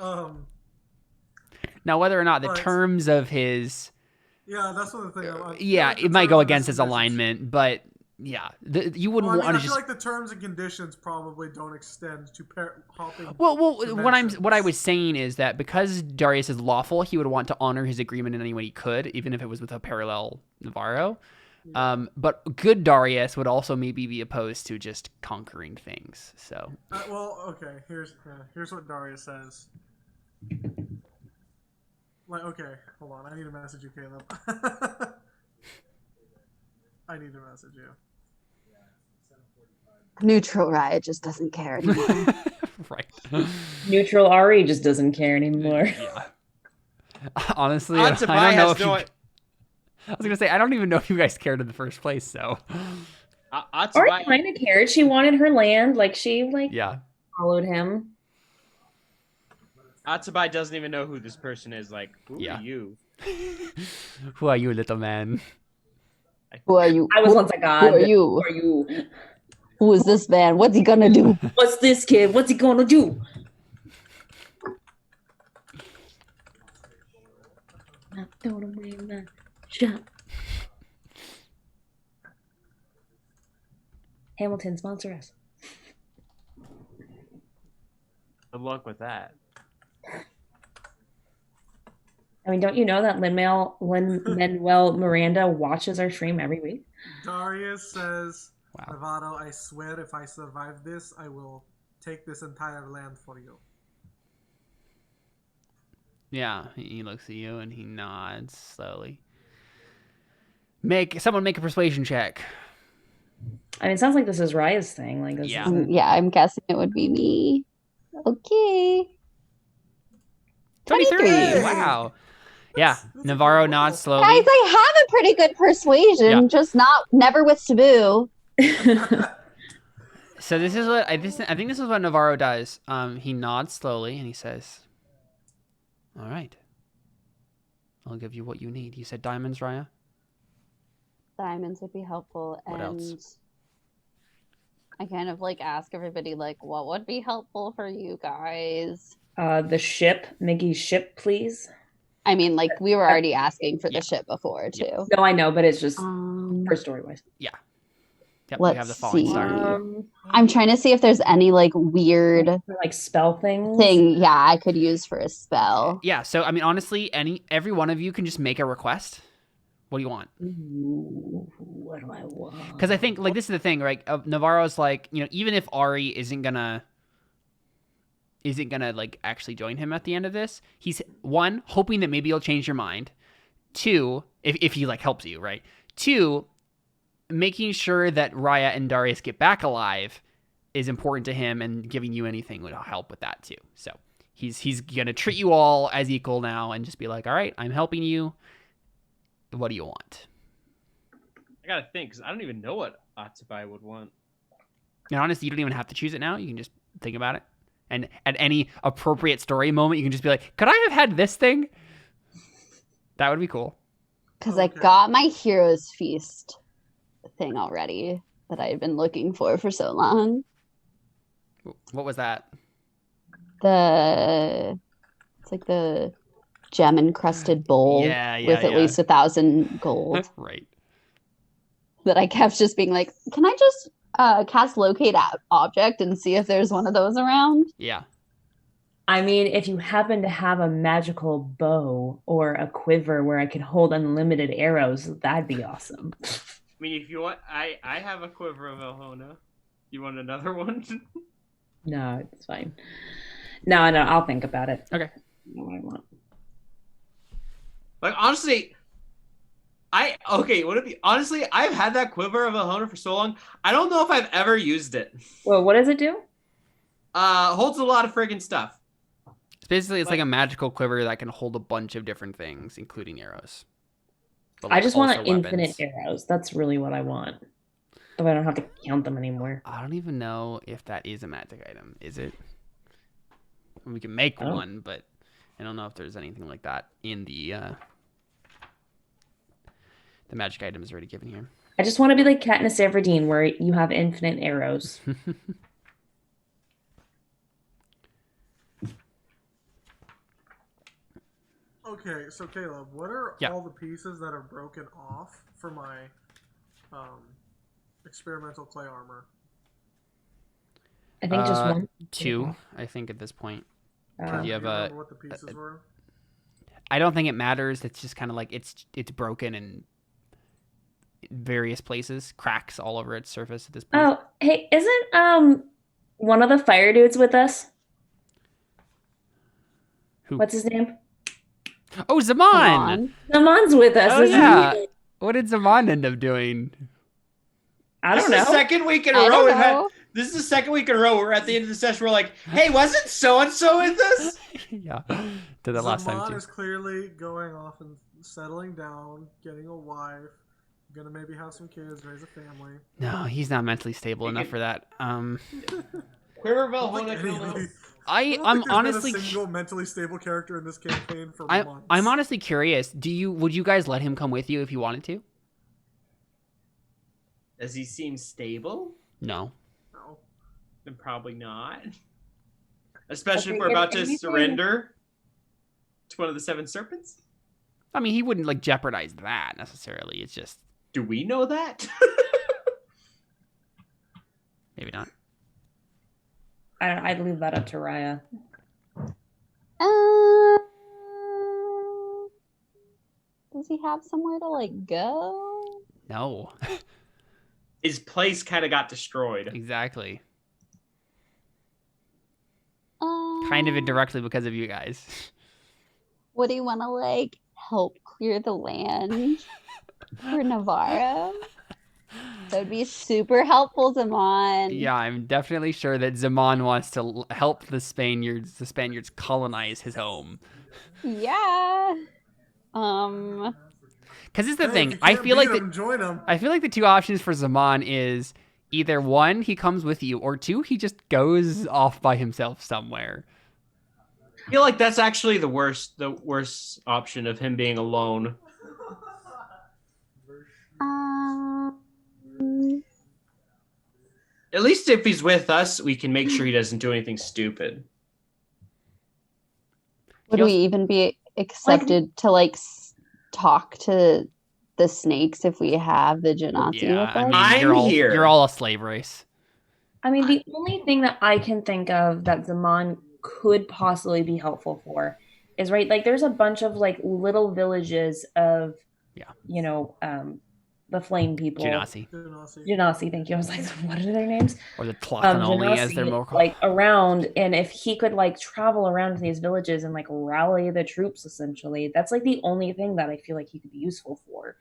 Okay. Now, whether or not the But- terms of his... Yeah, that's what the thing. I feel yeah, like the it might terms go and against his conditions- alignment, but yeah, you wouldn't Well, I want mean, I to feel just... like the terms and conditions probably don't extend to hopping. Well, what I dimensions. was saying is that because Darius is lawful, he would want to honor his agreement in any way he could, even if it was with a parallel Navarro. But good Darius would also maybe be opposed to just conquering things. So Well, okay. Here's what Darius says. Like, okay, hold on. I need to message you, Caleb. I need to message you. Neutral Riot just doesn't care anymore. right, Neutral Ari just doesn't care anymore. yeah. Honestly, I don't Atsubai know has if you... no. I was gonna say I don't even know if you guys cared in the first place. So Ari Atsubai. kind of cared. She wanted her land. Like, she, yeah. followed him. Atsubai doesn't even know who this person is. Like, who Yeah. are you? Who are you, little man? Who are you? I was once a god. Who are you? Who are you? Who is this man? What's he gonna do? What's this kid? What's he gonna do? Not throwing away my shot. Hamilton, sponsor us. Good luck with that. I mean, don't you know that Lin-Manuel Miranda watches our stream every week? Darius says, Wow. Navarro, I swear if I survive this, I will take this entire land for you. Yeah, he looks at you and he nods slowly. Someone make a persuasion check. I mean, it sounds like this is Raya's thing. Like, this Yeah. isn't... Yeah, I'm guessing it would be me. Okay. 23. 23. Wow. Yeah, That's Navarro incredible. nods Guys, slowly. I have a pretty good persuasion, Yeah. just never with Sabu. So this is what I think this is what Navarro does. He nods slowly and he says, "All right, I'll give you what you need." You said diamonds, Raya? Diamonds would be helpful. What and else? I kind of like ask everybody like, what would be helpful for you guys? The ship, Miggy's ship, please. I mean, like we were already asking for the Yeah. ship before too. Yeah. No, I know, but it's just Um, for story-wise. Yep, we have the Let's falling see. star. I'm trying to see if there's any like weird Like spell things. thing, yeah, I could use for a spell. Yeah, so I mean, honestly, every one of you can just make a request. What do you want? Ooh, what do I want? Because I think like this is the thing, right? Navarro's like, even if Ari isn't gonna like actually join him at the end of this, he's one, hoping that maybe you'll change your mind. Two, if he like helps you, right? Two, making sure that Raya and Darius get back alive is important to him, and giving you anything would help with that too. So he's gonna treat you all as equal now and just be like, all right, I'm helping you. What do you want? I gotta think, because I don't even know what Atsubai would want. And honestly, you don't even have to choose it now. You can just think about it. And at any appropriate story moment, you can just be like, could I have had this thing? That would be cool. Because Okay. I got my Heroes Feast thing already that I had been looking for so long. What was that? It's like the gem encrusted bowl Yeah, with at least 1,000 gold Right. that I kept just being like, can I just cast locate object and see if there's one of those around? Yeah. I mean, if you happen to have a magical bow or a quiver where I could hold unlimited arrows, that'd be awesome. I mean, if you want, I have a quiver of Elhona. You want another one? No, it's fine. No, I'll think about it. Okay. I know what I want. Like, honestly, Would it be honestly? I've had that quiver of Ohona for so long. I don't know if I've ever used it. Well, what does it do? Holds a lot of friggin' stuff. Basically, it's like a magical quiver that can hold a bunch of different things, including arrows. But, I like, just want also infinite weapons. arrows. That's really what I want. So I don't have to count them anymore. I don't even know if that is a magic item. Is it? We can make Oh. one, but I don't know if there's anything like that in the magic items already given here. I just want to be like Katniss Everdeen, where you have infinite arrows. Okay, so Caleb, what are Yeah. all the pieces that are broken off for my experimental clay armor? I think just one. 2, I think, at this point. Uh, You Do have you a. remember what the pieces were? I don't think it matters. It's just kind of like it's broken in various places, cracks all over its surface at this point. oh, hey, isn't one of the fire dudes with us? Who? What's his name? Oh, Come Zaman! on. Zamon's with us. Oh isn't yeah. he? What did Zaman end up doing? I This don't is know. the second week in I a row don't we've had. know. This is the second week in a row. We're at the end of the session. We're like, hey, wasn't so and so with us? Yeah, did that last time Zaman too. is clearly going off and settling down, getting a wife, gonna maybe have some kids, raise a family. No, he's not mentally stable enough for that. Quiver of I don't think Ohona anybody- Knuckles. I don't I'm think there's honestly been a single mentally stable character in this campaign for I'm months. honestly curious. Would you guys let him come with you if you wanted to? Does he seem stable? No. No. Then probably not. Especially Okay, if we're about to anything- surrender to one of the seven serpents. I mean, he wouldn't like jeopardize that necessarily. It's just Do we know that? maybe not. I'd leave that up to Raya. Does he have somewhere to like go? No. His place kind of got destroyed. Exactly. Kind of indirectly because of you guys. Would he want to like help clear the land for Navarro? That would be super helpful, Zaman. Yeah, I'm definitely sure that Zaman wants to help the Spaniards colonize his home. Yeah. Because it's the Hey, thing. if you I can't feel like beat 'em, join 'em. I feel like the two options for Zaman is either 1, he comes with you, or 2, he just goes off by himself somewhere. I feel like that's actually the worst option of him being alone. At least if he's with us, we can make sure he doesn't do anything stupid. Would He we even be accepted to like talk to the snakes if we have the Genasi Yeah, with I us? mean, I'm you're all here. you're all a slave race. I mean, the only thing that I can think of that Zaman could possibly be helpful for is right. Like, there's a bunch of like little villages of, the flame people. Genasi. Genasi, thank you. I was like, what are their names? Or the Tlachanoli, as they're Genasi, more called. like around, and if he could like travel around to these villages and like rally the troops, essentially, that's like the only thing that I feel like he could be useful for.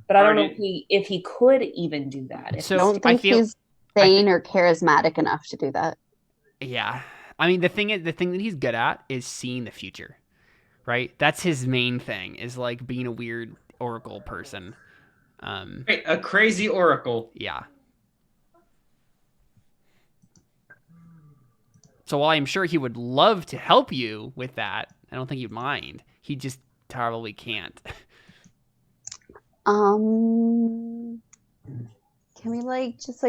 But I don't know if he could even do that. If So I don't I think feel- he's sane or charismatic enough to do that. Yeah. I mean, the thing that he's good at is seeing the future, right? That's his main thing, is like being a weird oracle person. Right, a crazy oracle. Yeah. So while I'm sure he would love to help you with that, I don't think he'd mind. He just probably can't. Can we just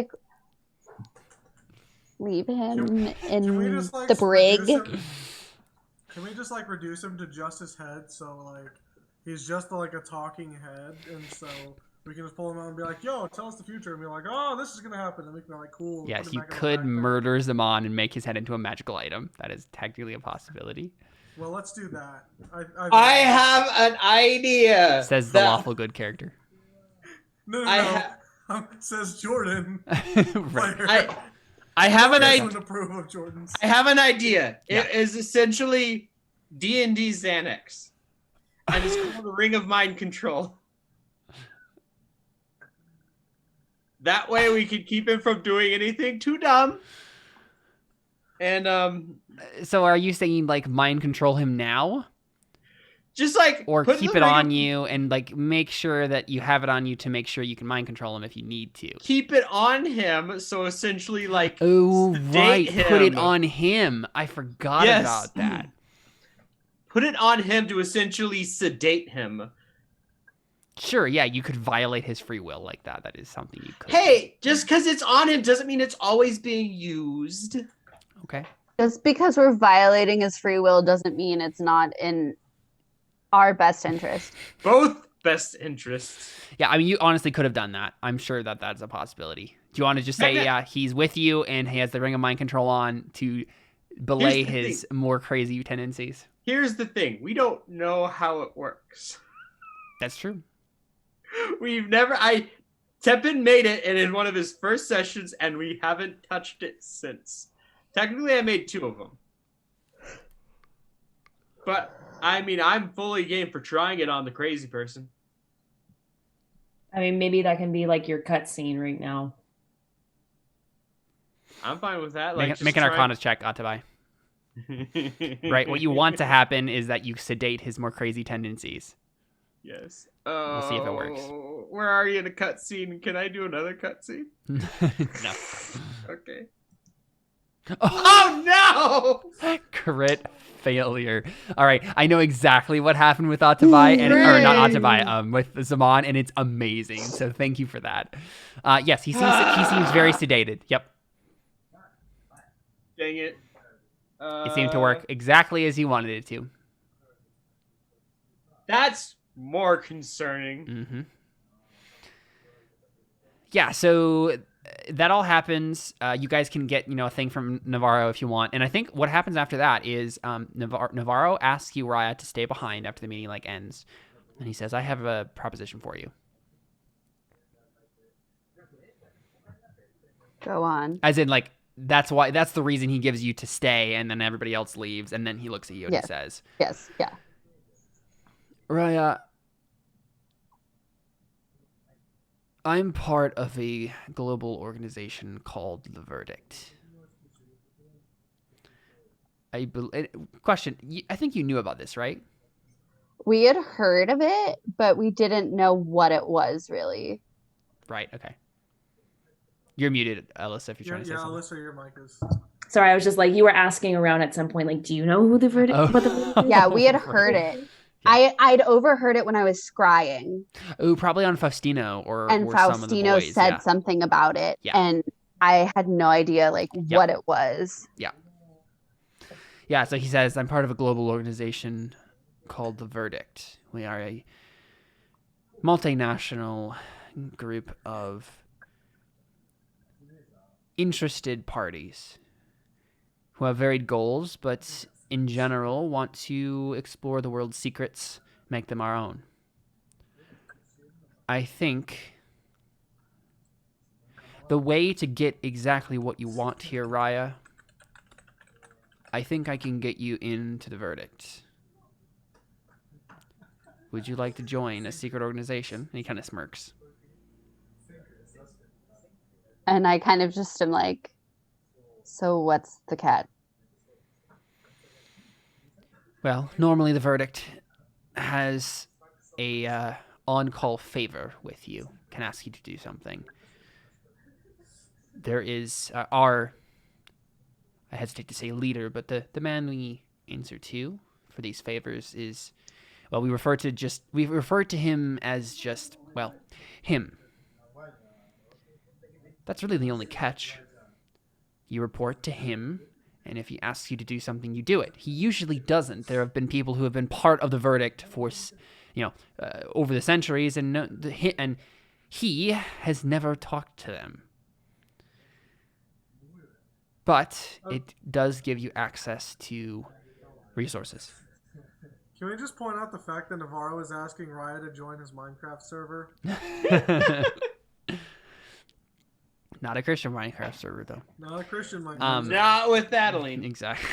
leave him Can we in just like the brig? Can we just like reduce him to just his head? So like he's just like a talking head, and so we can just pull him out and be like, "Yo, tell us the future," and be like, "Oh, this is gonna happen," and we can be like, "Cool." Yes, put him you back in the could backpack. murder Zaman and make his head into a magical item. That is technically a possibility. Well, let's do that. I have an idea. Says the lawful good character. No. Says Jordan. Right. Player. I have an I idea. wouldn't approve of Jordan's. I have an idea. Yeah. It is essentially D&D Xanax, and it's called Ring of Mind Control. That way we can keep him from doing anything too dumb. And So are you saying like mind control him now? just like Or put keep the it on ring- you and like make sure that you have it on you to make sure you can mind control him if you need to. Keep it on him, so essentially like Oh right, sedate put it him. on him. I forgot Yes. about that. Put it on him to essentially sedate him. Sure, yeah, you could violate his free will like that. That is something you could. Hey, just because it's on him doesn't mean it's always being used. Okay. Just because we're violating his free will doesn't mean it's not in our best interest. Both best interests. Yeah, I mean, you honestly could have done that. I'm sure that that's a possibility. Do you want to just say, yeah, he's with you and he has the ring of mind control on to belay his more crazy tendencies? Here's the thing. We don't know how it works. That's true. We've never... Tepin made it in one of his first sessions, and we haven't touched it since. Technically, I made 2 of them. But, I mean, I'm fully game for trying it on the crazy person. I mean, maybe that can be like your cutscene right now. I'm fine with that. Like, Make an Arcana check, Atabai. Right, what you want to happen is that you sedate his more crazy tendencies. Yes. We'll see if it works. Where are you in a cutscene? Can I do another cutscene? No. Okay. Oh, no! Crit failure. All right, I know exactly what happened with Atabai, or not Atabai, with Zaman, and it's amazing. So thank you for that. Yes, he seems very sedated. Yep. Dang it. It seemed to work exactly as he wanted it to. That's more concerning. Mm-hmm. Yeah, so that all happens. You guys can get, a thing from Navarro if you want. And I think what happens after that is Navarro asks you, Raya, to stay behind after the meeting ends. And he says, I have a proposition for you. Go on. As in, that's the reason he gives you to stay, and then everybody else leaves, and then he looks at you and he says, Yes, yeah. Raya, I'm part of a global organization called The Verdict. Question, I think you knew about this, right? We had heard of it, but we didn't know what it was, really. Right, okay. You're muted, Alyssa, if you're trying to say something. Alyssa, your mic is... Sorry, I was just like, you were asking around at some point, do you know who the verdict? Oh. What the verdict is? Yeah, we had heard it. I'd overheard it when I was scrying. Oh, probably on Faustino or And some of the Faustino boys, said something about it. Yeah. And I had no idea what it was. Yeah, so he says, I'm part of a global organization called The Verdict. We are a multinational group of interested parties who have varied goals, but in general want to explore the world's secrets, make them our own. I think the way to get exactly what you want here, Raya, I think I can get you into The Verdict. Would you like to join a secret organization? And he kind of smirks. And I kind of just am like, so what's the catch? Well, normally The Verdict has a on-call favor with you. Can ask you to do something. There is I hesitate to say leader, but the man we answer to for these favors is, well, we refer to him as just, well, him. That's really the only catch. You report to him, and if he asks you to do something, you do it. He usually doesn't. There have been people who have been part of The Verdict for, over the centuries, and he has never talked to them. But it does give you access to resources. Can we just point out the fact that Navarro is asking Raya to join his Minecraft server? Not a Christian Minecraft server, though. Not a Christian Minecraft server. Not with Adeline. Exactly.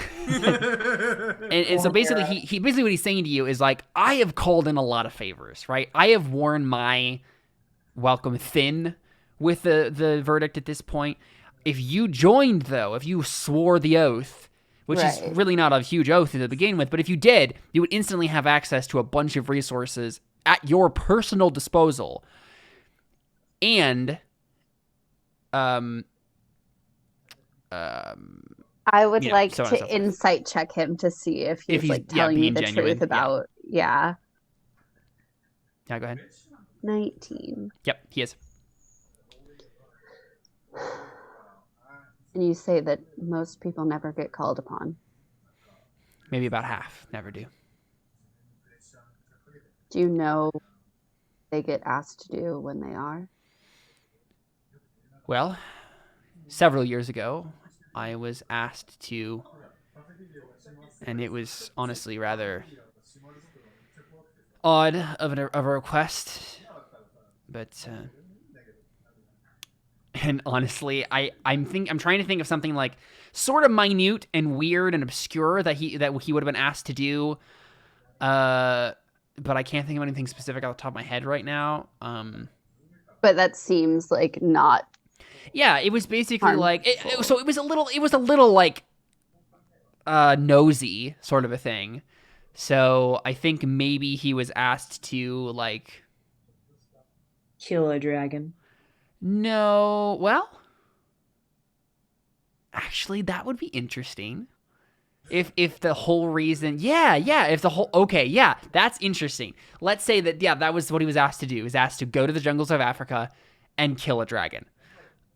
and so basically, he basically what he's saying to you is I have called in a lot of favors, right? I have worn my welcome thin with the verdict at this point. If you joined, though, if you swore the oath, which is really not a huge oath to begin with, but if you did, you would instantly have access to a bunch of resources at your personal disposal. And I would like to insight check him to see if he's like telling me the truth about Yeah, go ahead. 19. Yep, he is. And you say that most people never get called upon. Maybe about half never do. Do you know what they get asked to do when they are? Well, several years ago, I was asked to, and it was honestly rather odd of a request, but and honestly, I'm trying to think of something like sort of minute and weird and obscure that he would have been asked to do, but I can't think of anything specific off the top of my head right now. But that seems like not. Yeah, it was basically like so it was a little like nosy sort of a thing. So I think maybe he was asked to like kill a dragon. No, well, actually, that would be interesting. If the whole reason, that's interesting. Let's say that, that was what he was asked to do. He was asked to go to the jungles of Africa and kill a dragon.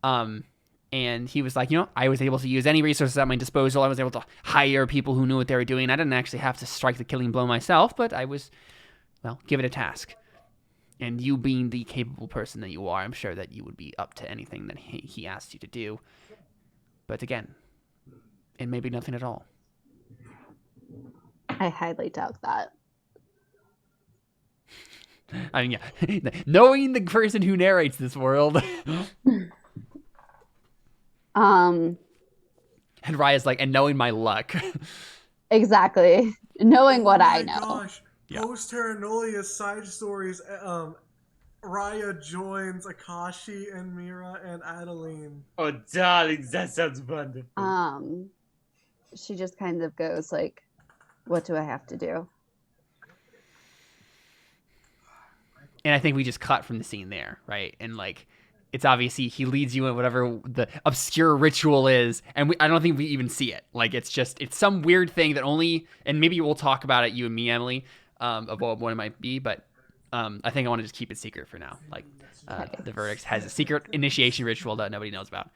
And he was like, I was able to use any resources at my disposal. I was able to hire people who knew what they were doing. I didn't actually have to strike the killing blow myself, but I was, given a task. And you being the capable person that you are, I'm sure that you would be up to anything that he asked you to do. But again, it may be nothing at all. I highly doubt that. I mean, yeah. Knowing the person who narrates this world. And Raya's like, and knowing my luck. Exactly. Knowing what I know. Gosh. Post Terra Nullius side stories, Raya joins Akashi and Mira and Adeline. Oh, darling, that sounds wonderful. She just kind of goes like, what do I have to do? And I think we just cut from the scene there, right? And like, it's obviously he leads you in whatever the obscure ritual is, and I don't think we even see it. Like, it's some weird thing that only, and maybe we'll talk about it, you and me, Emily, of what it might be, but I think I want to just keep it secret for now. Like, the verdict has a secret initiation ritual that nobody knows about.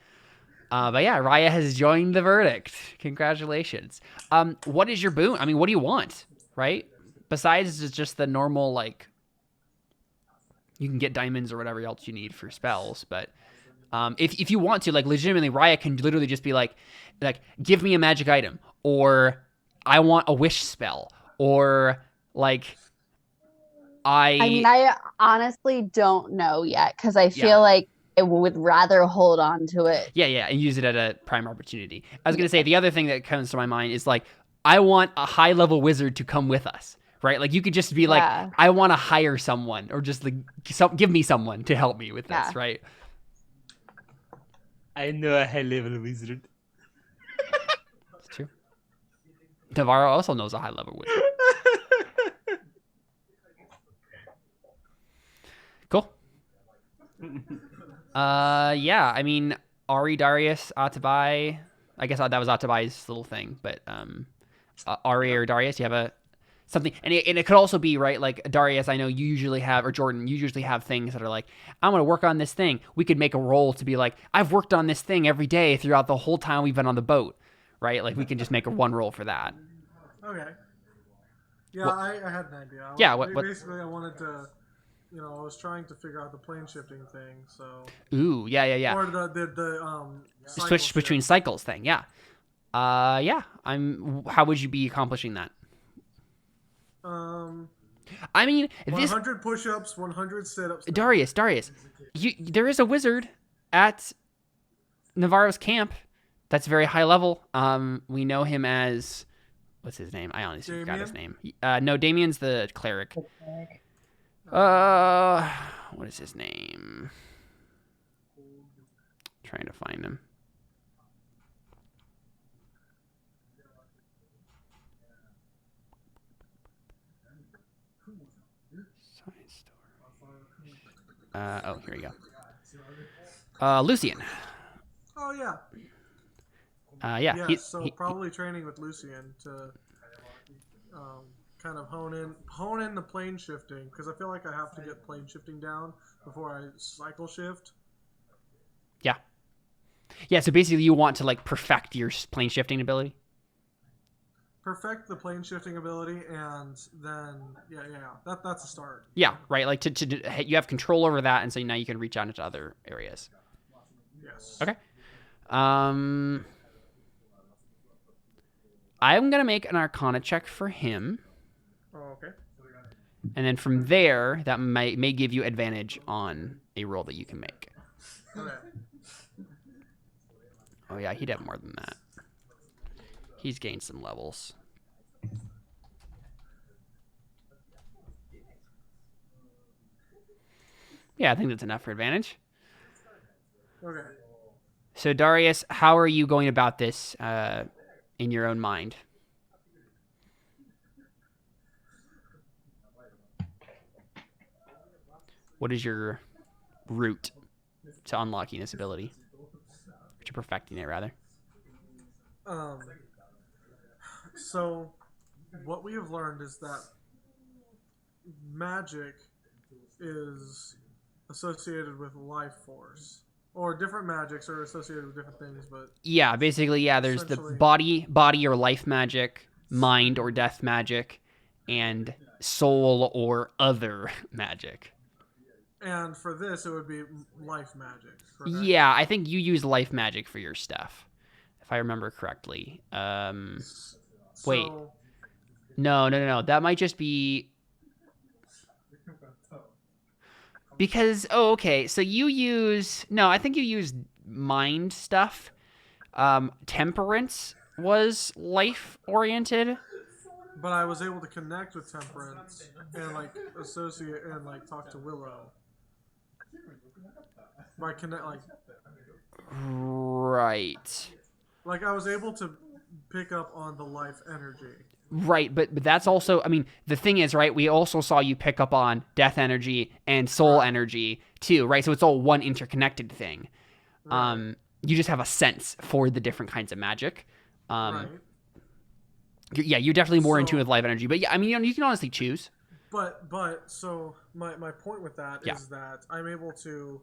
But yeah, Raya has joined the verdict. Congratulations. What is your boon? I mean, what do you want, right? Besides just the normal, like, you can get diamonds or whatever else you need for spells, but if you want to, like, legitimately, Raya can literally just be like, give me a magic item, or I want a wish spell, or like, I mean, I honestly don't know yet, because I feel like I would rather hold on to it. Yeah, and use it at a prime opportunity. I was going to say, the other thing that comes to my mind is, like, I want a high-level wizard to come with us, right? Like, you could just be like, I want to hire someone, or just, like, give me someone to help me with this, right? I know a high-level wizard. It's true. Navarro also knows a high-level wizard. Cool. Yeah, I mean, Ari, Darius, Atabai. I guess that was Atabai's little thing, but Ari or Darius, you have something, and it could also be, right, like, Darius, I know you usually have, or Jordan, you usually have things that are like, I'm going to work on this thing. We could make a roll to be like, I've worked on this thing every day throughout the whole time we've been on the boat, right? Like, we can just make one roll for that. Okay. Yeah, I had an idea. Basically, I wanted to, I was trying to figure out the plane shifting thing, so. Ooh, yeah. Or the switch between cycles thing, yeah. How would you be accomplishing that? I mean, 100 push-ups, 100 sit-ups. Darius, there is a wizard at Navarro's camp that's very high level. We know him as, what's his name? I honestly forgot his name. No, Damien's the cleric. What is his name? Trying to find him. Science store. Oh, here we go. Lucian. Oh yeah. Yeah. So probably training with Lucian to kind of hone in the plane shifting, because I feel like I have to get plane shifting down before I cycle shift. Yeah. Yeah, so basically you want to like perfect your plane shifting ability? Perfect the plane shifting ability, and then that's a start. Yeah, right. Like to you have control over that, and so now you can reach out into other areas. Yes. Okay. I'm gonna make an Arcana check for him, Oh, okay. and then from there, that may give you advantage on a roll that you can make. Okay. Oh yeah, he'd have more than that. He's gained some levels. Yeah, I think that's enough for advantage. Okay. So Darius, how are you going about this in your own mind? What is your route to unlocking this ability? Or to perfecting it, rather? So what we have learned is that magic is associated with life force, or different magics are associated with different things, but yeah, basically, yeah, there's the body or life magic, mind or death magic, and soul or other magic. And for this, it would be life magic. Correct? Yeah, I think you use life magic for your stuff, if I remember correctly. Wait. No. That might just be... Because, okay, so you use... No, I think you use mind stuff. Temperance was life-oriented. But I was able to connect with Temperance and, like, associate and, like, talk to Willow. By connect, like... Right. Like, I was able to pick up on the life energy. Right, but that's also, I mean, the thing is, right, we also saw you pick up on death energy and soul energy, too, right? So it's all one interconnected thing. Right. You just have a sense for the different kinds of magic. Right. Yeah, you're definitely more in tune with life energy. But yeah, I mean, you can honestly choose. But so my point with that is that I'm able to,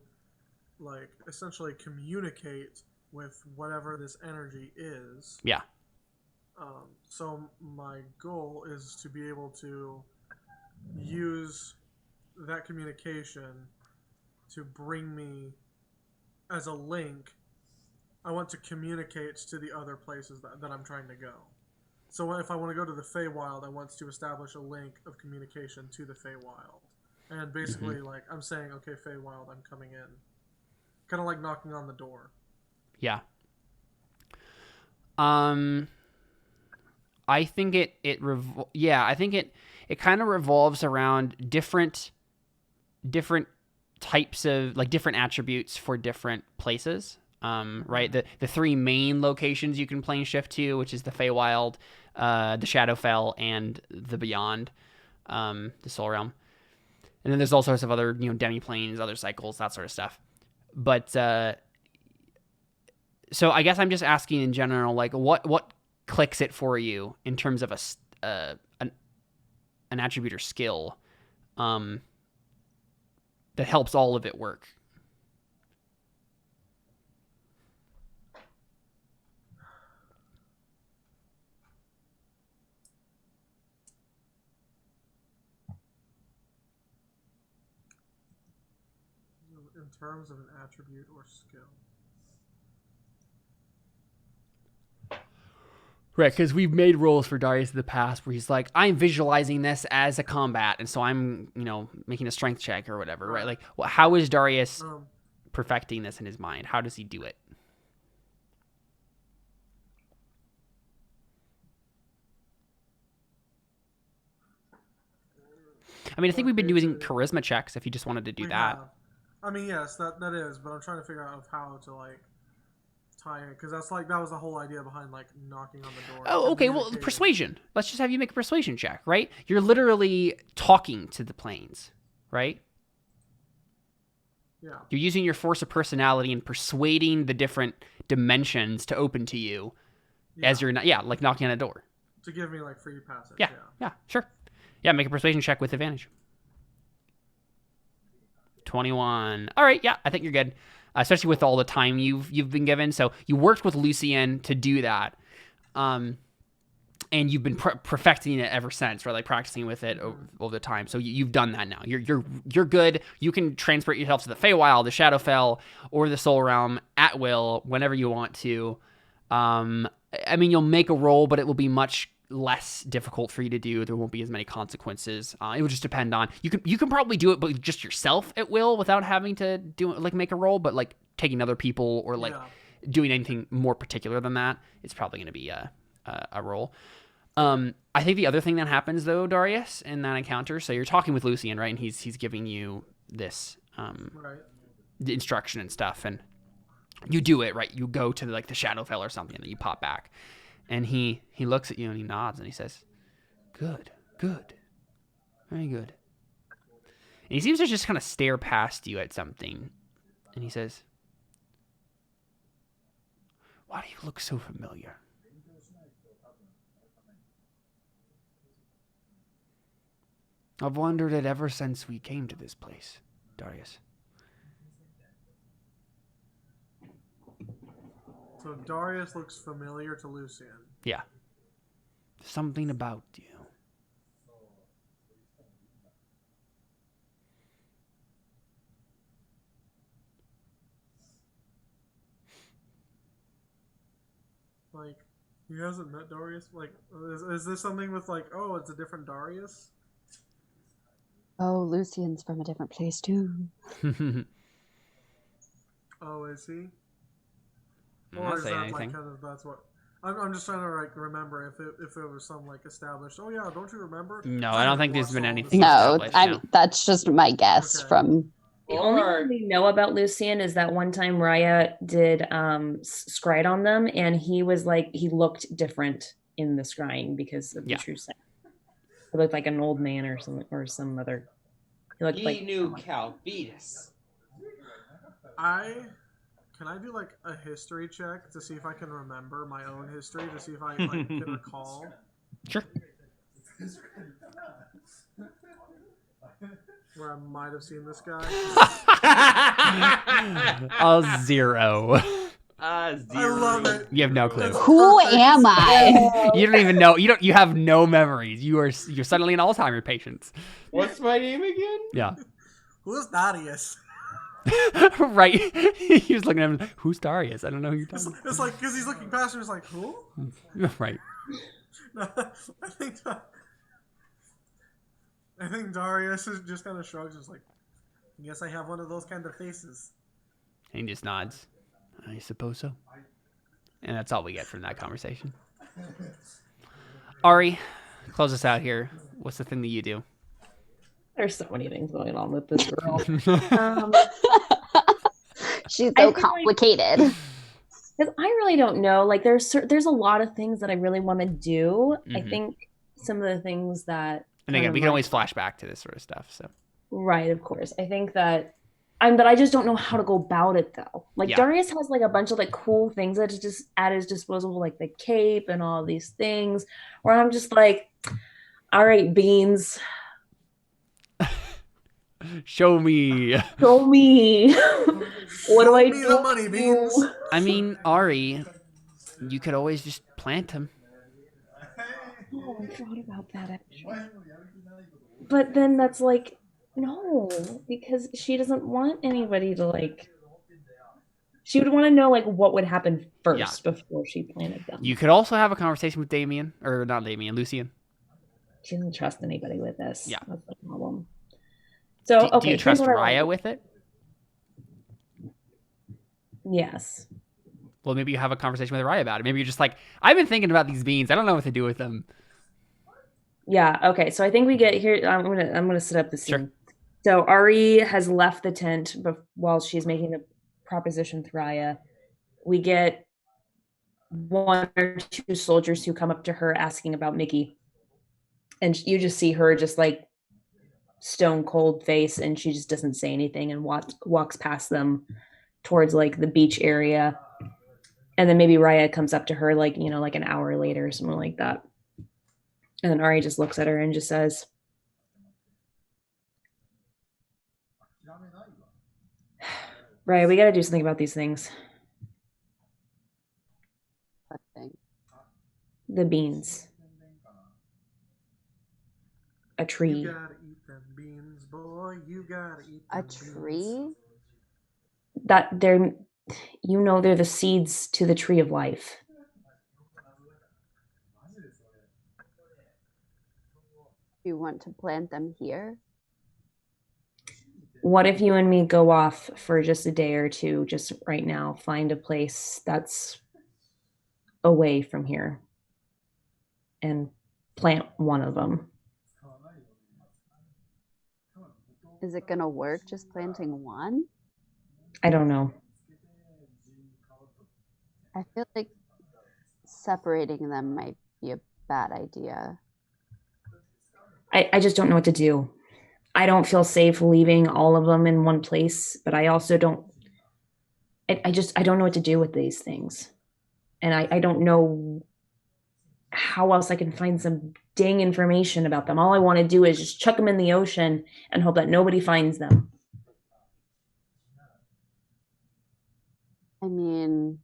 like, essentially communicate with whatever this energy is. Yeah. So my goal is to be able to use that communication to bring me as a link. I want to communicate to the other places that I'm trying to go. So if I want to go to the Feywild, I want to establish a link of communication to the Feywild. And basically, like, I'm saying, okay, Feywild, I'm coming in. Kind of like knocking on the door. Yeah. I think I think it kind of revolves around different types of, like, different attributes for different places. Right? The three main locations you can plane shift to, which is the Feywild, the Shadowfell, and the Beyond, the Soul Realm. And then there's all sorts of other, demi-planes, other cycles, that sort of stuff. But, so I guess I'm just asking in general, like, what clicks it for you in terms of an attribute or skill that helps all of it work? In terms of an attribute or skill. Right, because we've made roles for Darius in the past where he's like, I'm visualizing this as a combat, and so I'm, making a strength check or whatever, right? Like, how is Darius perfecting this in his mind? How does he do it? I mean, I think we've been using charisma checks if you just wanted to do that. I mean, yes, that is, but I'm trying to figure out how to, like, tie in? Because that was the whole idea behind like knocking on the door. Oh, okay. Well, persuasion. Let's just have you make a persuasion check, right? You're literally talking to the planes, right? Yeah. You're using your force of personality and persuading the different dimensions to open to you as you're not, like knocking on a door. To give me like free passage. Yeah, sure. Yeah, make a persuasion check with advantage. 21. All right, yeah, I think you're good. Especially with all the time you've been given. So you worked with Lucien to do that. And you've been perfecting it ever since, right? Like practicing with it over the time. So you've done that now. You're good. You can transport yourself to the Feywild, the Shadowfell, or the Soul Realm at will whenever you want to. I mean, you'll make a roll, but it will be much less difficult for you to do. There won't be as many consequences. It will just depend on you can probably do it, but just yourself at will without having to do like make a roll. But like taking other people or like doing anything more particular than that, it's probably going to be a roll. I think the other thing that happens though, Darius, in that encounter, so you're talking with Lucien, right? And he's giving you this the instruction and stuff, and you do it, right? You go to like the Shadowfell or something, and you pop back, and he looks at you and he nods and he says, "Good, very good." And he seems to just kind of stare past you at something, and he says, "Why do you look so familiar?" I've wondered it ever since we came to this place, Darius. So Darius looks familiar to Lucien. Yeah. Something about you. Like, he hasn't met Darius? Like, is this something with like, oh, it's a different Darius? Oh, Lucien's from a different place too. Oh, is he? I'm not Or is saying that anything. like kind of that's what? I'm just trying to like remember if it was some like established. Oh yeah, don't you remember? No, I don't think there's been anything No, established. that's just my guess Okay. from. The only thing we know about Lucien is that one time Raya did scryed on them, and he was like he looked different in the scrying because of the true set. He looked like an old man or some other. He looked like knew Calvitas. Can I do like a history check to see if I can remember my own history to see if I like, can recall? Sure. Where I might have seen this guy. A 0. I love it. You have no clue. Who am I? You don't even know. You have no memories. You're suddenly an Alzheimer's patient. What's my name again? Yeah. Who's Darius? Right. He was looking at him. Who's Darius? I don't know who you're talking about. It's like because he's looking past me. It's like who? Right. No, I think Darius is just kind of shrugs. Just like, I guess I have one of those kind of faces. And he just nods. I suppose so. And that's all we get from that conversation. Ari, close us out here. What's the thing that you do? there's so many things going on with this girl. She's I so feel complicated. Because I really don't know. Like there's a lot of things that I really want to do. I Mhm. think some of the things that And again, we can always flash back to this sort of stuff. So right, of course. I think that I just don't know how to go about it though. Like Yeah. Darius has like a bunch of like cool things that is just at his disposal, like the cape and all these things. Where I'm just like, all right, Beans, show me. show me. What do I Show me do? the money, Beans. I mean, Ari, you could always just plant him. Oh, I thought about that actually. But then that's like, no, because she doesn't want anybody to like. She would want to know like what would happen first before she planted them. You could also have a conversation with Damien, or not Damien, Lucien. She doesn't trust anybody with this. Yeah. That's the problem. So Do okay, you here's trust what I Raya want. with it? Yes. Well, maybe you have a conversation with Raya about it. Maybe you're just like, I've been thinking about these beans. I don't know what to do with them. Yeah. Okay. So I think we get here. I'm gonna set up the scene. Sure. So Ari has left the tent while she's making the proposition with Raya. We get one or two soldiers who come up to her asking about Mickey. And you just see her just like stone cold face, and she just doesn't say anything and walks past them towards like the beach area. And then maybe Raya comes up to her like, like an hour later or something like that. And then Ari just looks at her and just says, Raya, we got to do something about these things. What thing? The beans. A tree. You gotta eat them beans, boy. You gotta eat them A beans. tree? That they're the seeds to the tree of life. You want to plant them here? What if you and me go off for just a day or two, just right now, find a place that's away from here and plant one of them? Is it gonna work just planting one? I don't know. I feel like separating them might be a bad idea. I just don't know what to do. I don't feel safe leaving all of them in one place, but I also don't. I don't know what to do with these things, and I don't know how else I can find some dang information about them. All I want to do is just chuck them in the ocean and hope that nobody finds them. I mean,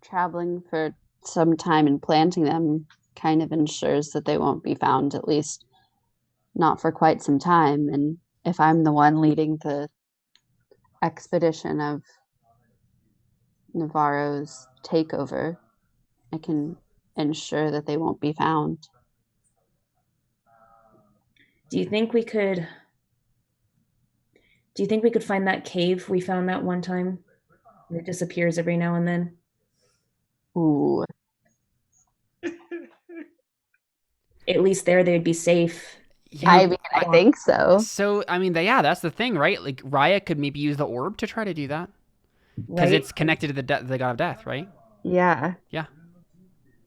traveling for some time and planting them kind of ensures that they won't be found, at least not for quite some time. And if I'm the one leading the expedition of Navarro's takeover, I can ensure that they won't be found. Do you think we could find that cave we found that one time? It disappears every now and then. Ooh. At least there they'd be safe. I mean, I think so. So, I mean, that's the thing, right? Like, Raya could maybe use the orb to try to do that. Because Right? it's connected to the god of death, right? Yeah. Yeah.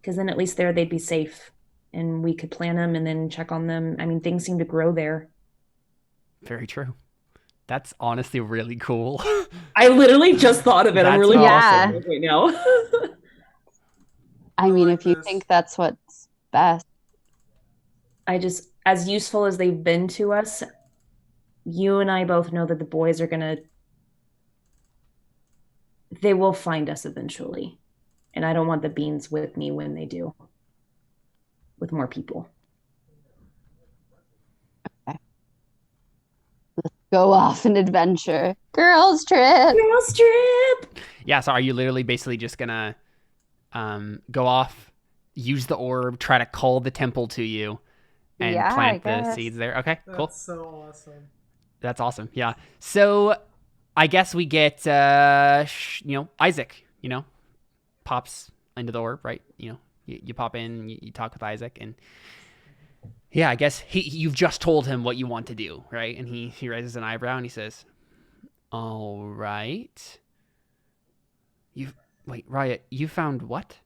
Because then at least there they'd be safe. And we could plant them and then check on them. I mean, things seem to grow there. Very true. That's honestly really cool. I literally just thought of it. I'm That's really awesome. awesome right now. I mean, like if you this. think that's what's best. As useful as they've been to us, you and I both know that the boys are they will find us eventually. And I don't want the beans with me when they do. With more people. Go off an adventure. Girls trip. Girls trip! Yeah, so are you literally basically just gonna go off, use the orb, try to call the temple to you, and Yeah, plant I the guess. seeds there? Okay, cool. That's so awesome. That's awesome. Yeah. So I guess we get Isaac, pops into the orb, right? You pop in, you talk with Isaac, and yeah, I guess you've just told him what you want to do, right? And he raises an eyebrow and he says, "All right. Wait, Raya, you found what?"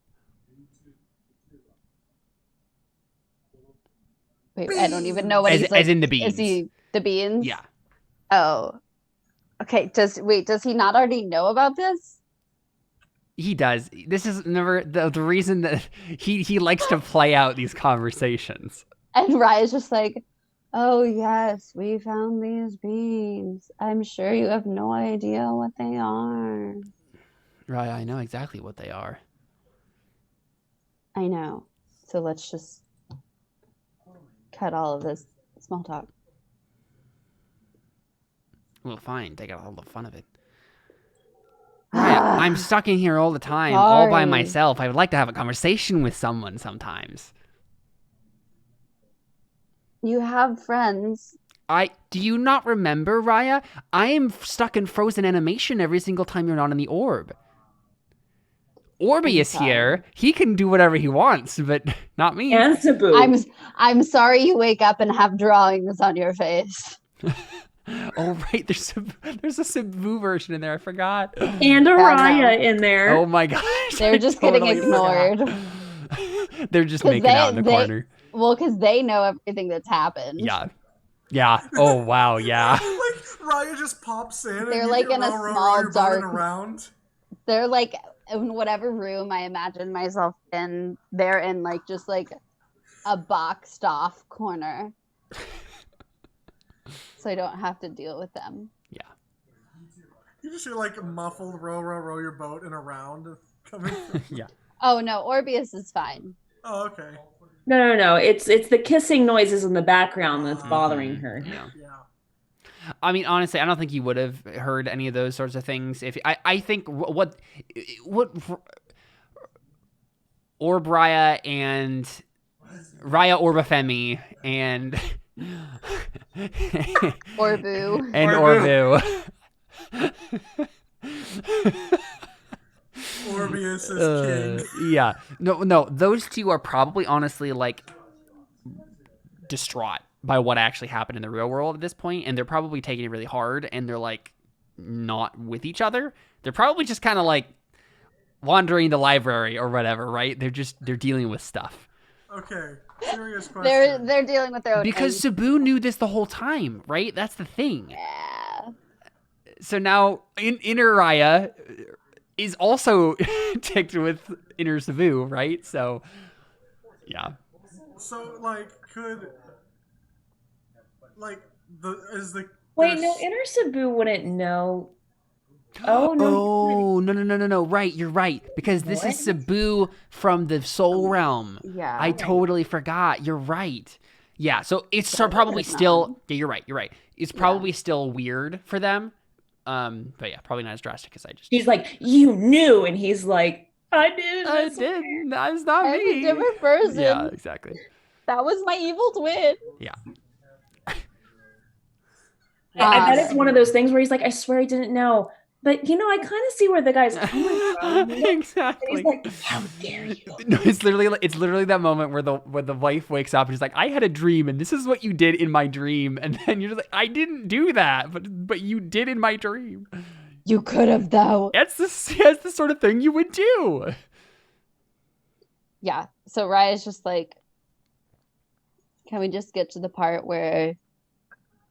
Wait, I don't even know what he's like. As in the beans. Is he the beans? Yeah. Oh. Okay, does he not already know about this? He does. This is never the reason that he likes to play out these conversations. And Raya's just like, oh yes, we found these beans. I'm sure you have no idea what they are. Raya, I know exactly what they are. I know. So let's just cut all of this small talk. Well, fine. Take out all the fun of it. Raya, I'm stuck in here all the time, all by Sorry. myself. I would like to have a conversation with someone sometimes. You have friends. Do you not remember, Raya? I am stuck in frozen animation every single time you're not in the orb. Orby is here. He can do whatever he wants, but not me. And Sabu. I'm sorry you wake up and have drawings on your face. Oh right, there's a Cebu version in there. I forgot. And Araya in there. Oh my gosh. They're just getting ignored. They're just 'Cause making out in the corner. Well, because they know everything that's happened. Yeah. Yeah. Oh wow. Yeah. Like Raya just pops in. They're and like you in a row small your boat dark. around. They're like in whatever room I imagine myself in. They're in like just like a boxed off corner, so I don't have to deal with them. Yeah. You just hear like muffled row your boat in a round coming. Yeah. Oh no, Orbeus is fine. Oh, okay. No. It's the kissing noises in the background that's bothering her. Yeah. Yeah. I mean, honestly, I don't think you would have heard any of those sorts of things if I think what Raya and Raya Orbafemi and Orbu. and Orbu. Orbeus is king. Yeah. No, those two are probably honestly like distraught by what actually happened in the real world at this point, and they're probably taking it really hard, and they're like not with each other. They're probably just kind of like wandering the library or whatever, right? They're dealing with stuff. Okay, serious question. They're dealing with their own Because things. Cebu knew this the whole time, right? That's the thing. Yeah. So now Inner Raya is also ticked with Inner Cebu, right? So yeah. So like, could like Wait, no, Inner Cebu wouldn't know. Oh no. Oh, no. Right, you're right. Because this is Cebu from the Soul Realm. Yeah. I totally forgot. You're right. Yeah, so it's probably still... Yeah, you're right. It's probably still weird for them. But yeah, probably not as drastic as I just... He's like, you knew, and he's like, I did. I did. That's not I'm me. a different person. Yeah, exactly. That was my evil twin. Yeah. I bet it's one of those things where he's like, I swear I didn't know. But, I kind of see where the guy's coming from. Exactly. And he's like, how dare you? No, it's literally that moment where the wife wakes up and she's like, I had a dream and this is what you did in my dream, and then you're just like, I didn't do that, but you did in my dream. You could have though. That's the sort of thing you would do. Yeah. So Raya's just like, can we just get to the part where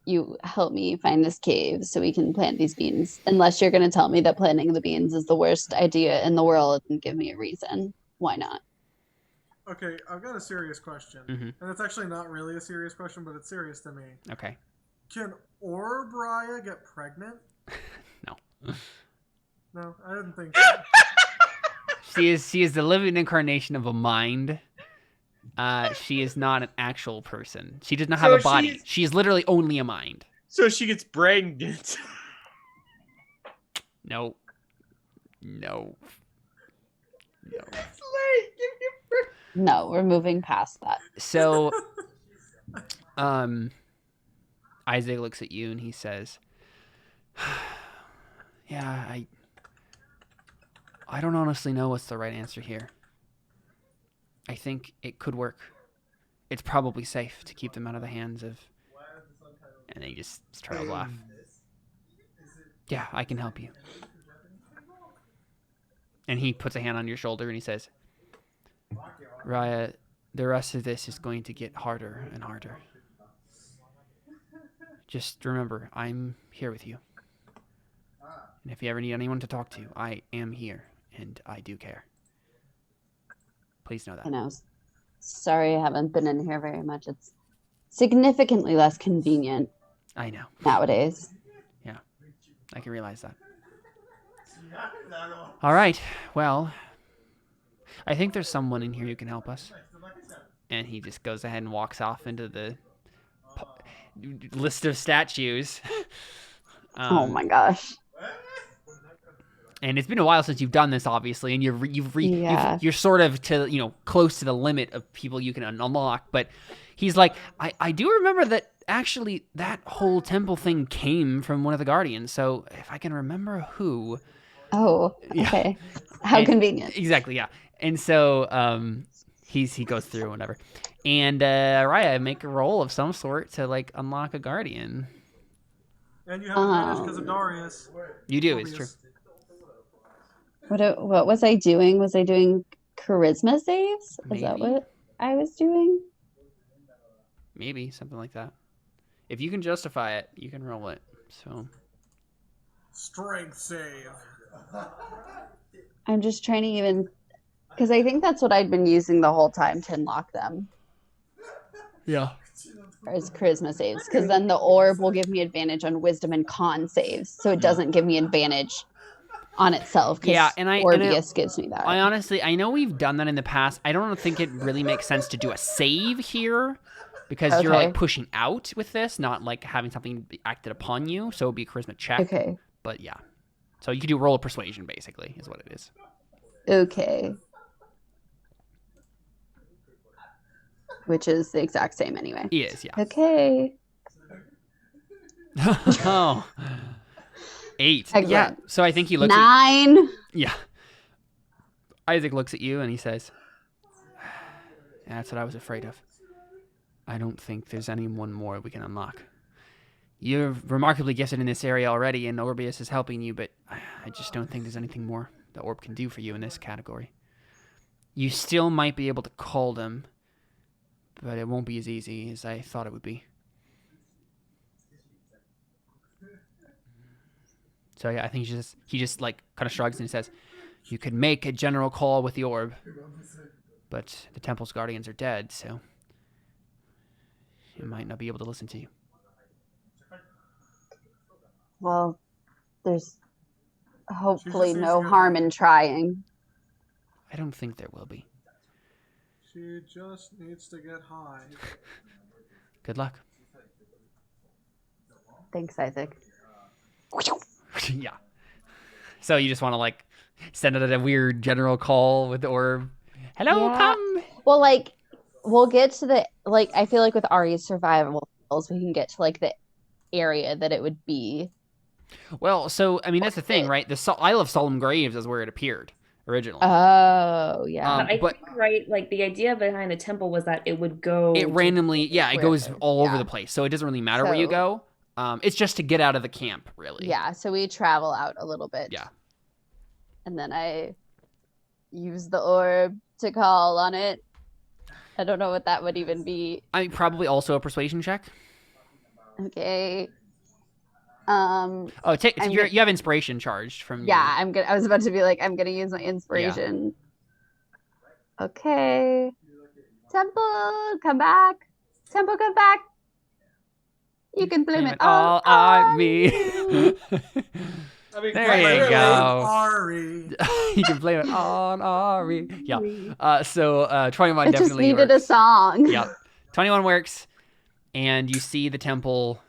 you help me find this cave so we can plant these beans? Unless you're going to tell me that planting the beans is the worst idea in the world and give me a reason. Why not? Okay, I've got a serious question. Mm-hmm. And it's actually not really a serious question, but it's serious to me. Okay. Can Orb Raya get pregnant? No. No, I didn't think so. She is the living incarnation of a mind. She is not an actual person. She does not have a body. She is literally only a mind. So she gets pregnant. No. No, we're moving past that. So, Isaac looks at you and he says, yeah, I don't honestly know what's the right answer here. I think it could work. It's probably safe to keep them out of the hands of... And then he just started to laugh. Yeah, I can help you. And he puts a hand on your shoulder and he says, Raya, the rest of this is going to get harder and harder. Just remember, I'm here with you. And if you ever need anyone to talk to, I am here, and I do care. Please know that. I know. Sorry I haven't been in here very much. It's significantly less convenient I know. nowadays. Yeah, I can realize that. All right, well, I think there's someone in here who can help us. And he just goes ahead and walks off into the list of statues. Oh my gosh. And it's been a while since you've done this, obviously, and you're sort of to close to the limit of people you can unlock. But he's like, I do remember that actually that whole temple thing came from one of the guardians. So if I can remember who. Oh, okay. How convenient. Exactly, yeah. And so he goes through and whatever. And Raya, make a roll of some sort to unlock a guardian. And you have advantage because of Darius. You do. It's true. What was I doing? Was I doing charisma saves? Is that Maybe. what I was doing? Maybe something like that. If you can justify it, you can roll it. So Strength save. I'm just trying to even, because I think that's what I'd been using the whole time to unlock them. yeah. As charisma saves, because then the orb will give me advantage on wisdom and con saves, so it doesn't give me advantage on itself. Yeah, and Orbius gives me that. I know we've done that in the past. I don't think it really makes sense to do a save here because you're like pushing out with this, not like having something be acted upon you. So it'd be a charisma check. Okay. But yeah, so you can do roll of persuasion basically is what it is. Okay. Which is the exact same anyway. He is, yeah. Okay. Oh. 8. Excellent. Yeah. So I think he looks 9. Yeah. Isaac looks at you and he says, that's what I was afraid of. I don't think there's anyone more we can unlock. You're remarkably gifted in this area already, and Orbius is helping you, but I just don't think there's anything more the orb can do for you in this category. You still might be able to call them, but it won't be as easy as I thought it would be. So yeah, I think he just like kind of shrugs and he says, you could make a general call with the orb, but the temple's guardians are dead, so he might not be able to listen to you. Well, there's hopefully no harm in trying. I don't think there will be. She just needs to get high. Good luck. Thanks, Isaac. Yeah. So you just want to like send it a weird general call with the orb. Hello, Yeah. come. Well, like, we'll get to the, like, I feel like with Ari's survival skills, we can get to, like, the area that it would be. Well, so, I mean, that's the thing, right? The Isle of Solemn Graves is where it appeared originally. Oh, yeah. But I think, right, like the idea behind the temple was that it would go. It randomly, yeah, it goes all over yeah. the place. So it doesn't really matter where you go. It's just to get out of the camp, really. Yeah, so we travel out a little bit. Yeah. And then I use the orb to call on it. I don't know what that would even be. I mean, probably also a persuasion check. Okay. Oh, you have inspiration charged from. Yeah, I was about to be like, I'm gonna use my inspiration. Yeah. Okay. Temple, come back. Temple, come back. You can blame it all on me. There you go. Ari. You can blame it on Ari. Yeah. So 21 I definitely just needed works. a song. Yep. 21 works, and you see the temple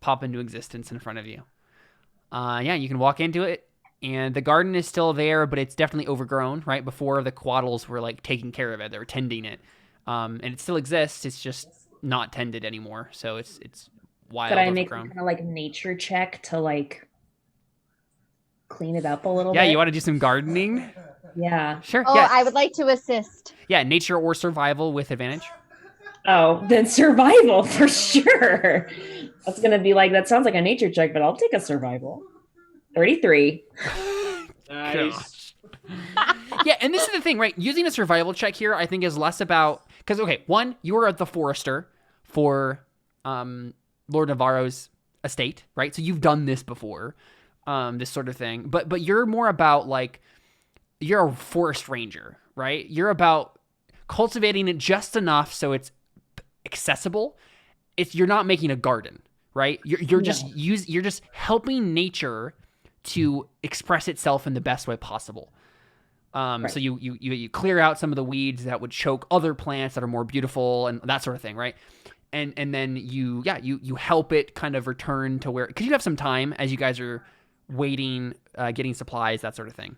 pop into existence in front of you. Yeah, you can walk into it, and the garden is still there, but it's definitely overgrown. Right before the quaddles were like taking care of it, they were tending it, and it still exists. It's just not tended anymore, so it's wild. Could I make overgrown. kind of like nature check to like clean it up a little bit? Yeah, you want to do some gardening? Yeah. Sure. Oh, yeah. I would like to assist. Yeah, nature or survival with advantage. Oh, then survival for sure. That's gonna be like, that sounds like a nature check, but I'll take a survival. 33. Nice. Yeah, and this is the thing, right? Using a survival check here, I think, is less about because one, you are the forester for Lord Navarro's estate, right? So you've done this before, this sort of thing. But you're more about like you're a forest ranger, right? You're about cultivating it just enough so it's accessible. You're not making a garden, right? You're just helping nature to express itself in the best way possible. Right. So you clear out some of the weeds that would choke other plants that are more beautiful and that sort of thing, right? And then you help it kind of return to where, because you have some time as you guys are waiting, getting supplies, that sort of thing.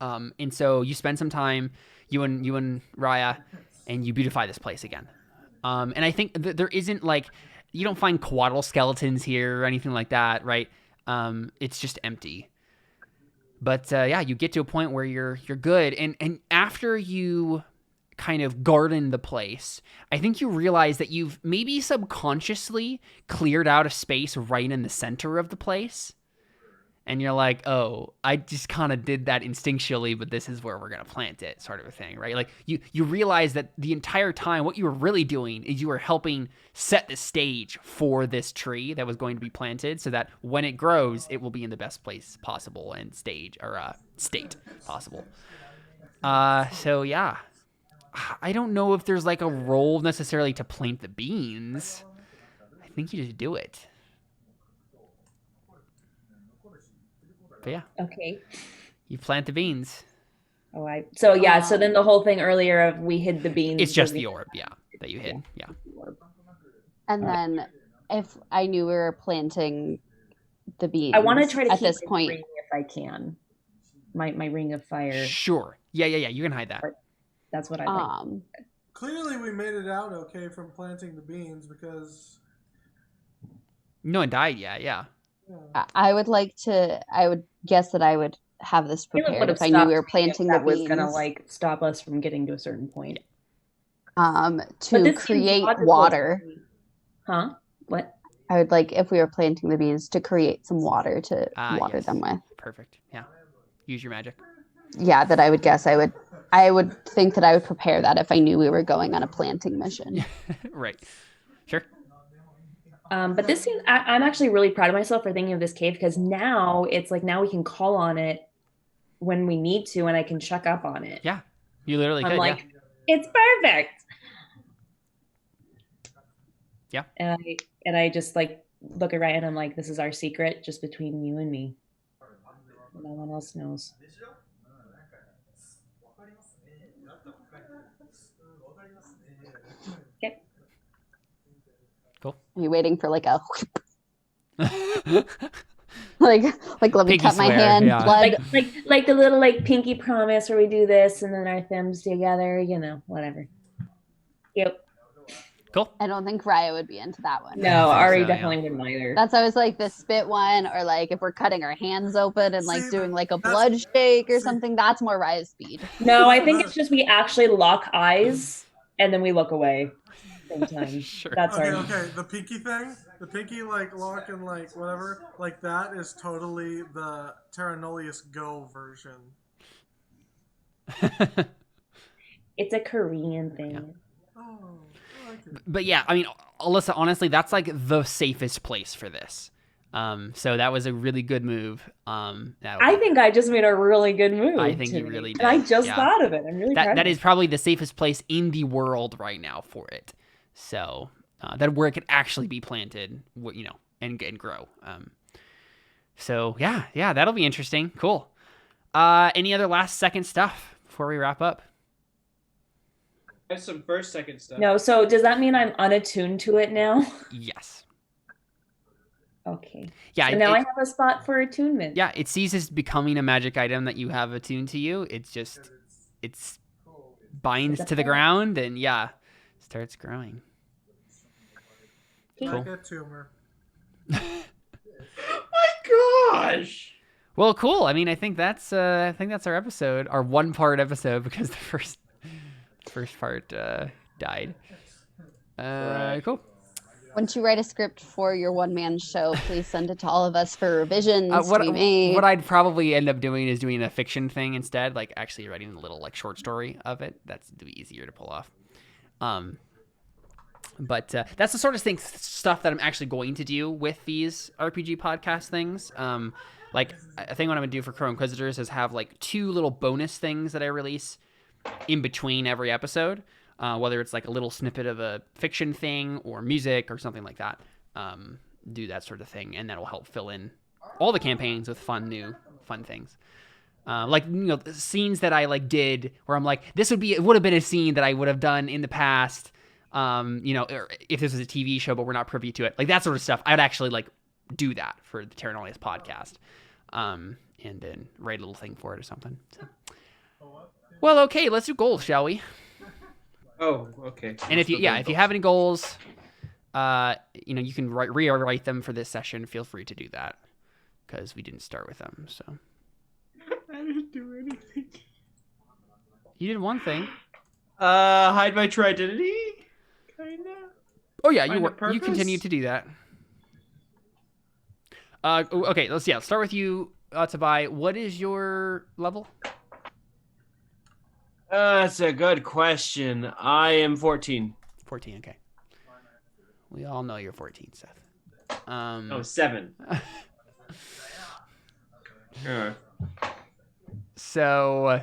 And so you spend some time, you and Raya, and you beautify this place again. And I think there isn't like, you don't find quaddle skeletons here or anything like that, right? It's just empty. But yeah, you get to a point where you're good, and after you kind of garden the place, I think you realize that you've maybe subconsciously cleared out a space right in the center of the place. And you're like, oh, I just kind of did that instinctually, but this is where we're going to plant it, sort of a thing, right? Like you realize that the entire time what you were really doing is you were helping set the stage for this tree that was going to be planted so that when it grows, it will be in the best place possible and state possible. So yeah, I don't know if there's like a role necessarily to plant the beans. I think you just do it. But yeah. Okay. You plant the beans. Oh, so then the whole thing earlier of we hid the beans. It's just the orb, that you hid. Yeah. And then if I knew we were planting the beans, I want to try to at keep this point ring if I can. My ring of fire. Sure. Yeah. You can hide that. That's what I like. Clearly, we made it out okay from planting the beans because no one died yet. Yeah. I would guess that I would have this prepared if I knew we were planting the beans. That was gonna like stop us from getting to a certain point. To create water. Huh? What? I would like if we were planting the beans to create some water to water them with. Perfect. Yeah. Use your magic. Yeah, that I would guess I would think that I would prepare that if I knew we were going on a planting mission. Right. Sure. But this seems, I'm actually really proud of myself for thinking of this cave because now it's like now we can call on it when we need to and I can check up on it. Yeah. You literally could. Like, it's perfect. Yeah. And I just like look at Ryan and I'm like, this is our secret just between you and me. No one else knows. Okay. Cool. Are you waiting for like a like let me Pinky cut my swear, hand, yeah. blood. Like the little like pinky promise where we do this and then our thumbs together, whatever. Yep. Cool. I don't think Raya would be into that one. No, Ari so, definitely wouldn't either. That's always like the spit one, or like if we're cutting our hands open and like See, doing like a that's- blood shake or something. That's more Raya's speed. No, I think it's just we actually lock eyes and then we look away. Same time. Sure. That's our. Okay, the pinky thing, the pinky like lock and like whatever, like that is totally the Terra Nullius Go version. It's a Korean thing. Yeah. Oh, I like it. But yeah, I mean, Alyssa, honestly, that's like the safest place for this. So that was a really good move. I think I just made a really good move. I think you today. really And I did, just yeah. thought of it. I'm really proud. that is probably the safest place in the world right now for it. So that where it could actually be planted, and grow. So yeah, that'll be interesting. Cool. Any other last second stuff before we wrap up? I have some first second stuff. No, so does that mean I'm unattuned to it now? Yes. Okay. Yeah. So now I have a spot for attunement. Yeah, it ceases becoming a magic item that you have attuned to you. It's binds to the ground and starts growing. Okay. Cool. Like a tumor. My gosh. Well, cool. I mean, I think that's our episode, our one-part episode, because the first part died. Right. Cool. Once you write a script for your one-man show, please send it to all of us for revisions. What I'd probably end up doing is doing a fiction thing instead, like actually writing a little like short story of it. That's easier to pull off. But that's the sort of stuff that I'm actually going to do with these RPG podcast things. Like I think what I'm gonna do for Crow Inquisitors is have like 2 little bonus things that I release in between every episode. Whether it's like a little snippet of a fiction thing or music or something like that. Do that sort of thing, and that'll help fill in all the campaigns with fun things. Like scenes that I like did where I'm like, it would have been a scene that I would have done in the past. Or if this was a TV show, but we're not privy to it, like that sort of stuff. I'd actually like do that for the Terra Nullius podcast, and then write a little thing for it or something. So. Well, okay, let's do goals, shall we? Oh, okay. And if you have any goals, you can rewrite them for this session. Feel free to do that because we didn't start with them. So I didn't do anything. you did one thing. Hide my true identity. Kinda. Oh yeah, Find a you purpose? continue to do that. Okay, let's start with you, Tabai. What is your level? That's a good question. I am 14. 14. Okay. We all know you're 14, Seth. Oh, 7. So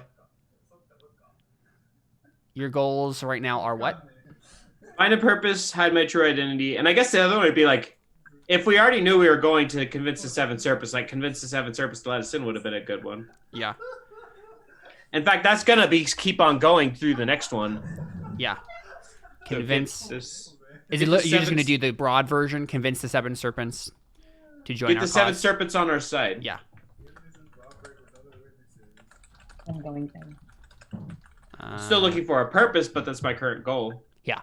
your goals right now are what? Find a purpose, hide my true identity, and I guess the other one would be like, if we already knew we were going to convince the Seven Serpents, like convince the Seven Serpents to let us in would have been a good one. Yeah. In fact, that's gonna be keep on going through the next one. Yeah. So Convince. Is You're just going to do the broad version? Convince the Seven Serpents to join get our the cause? Seven Serpents on our side. Yeah. I'm going to. Still looking for a purpose, but that's my current goal. Yeah.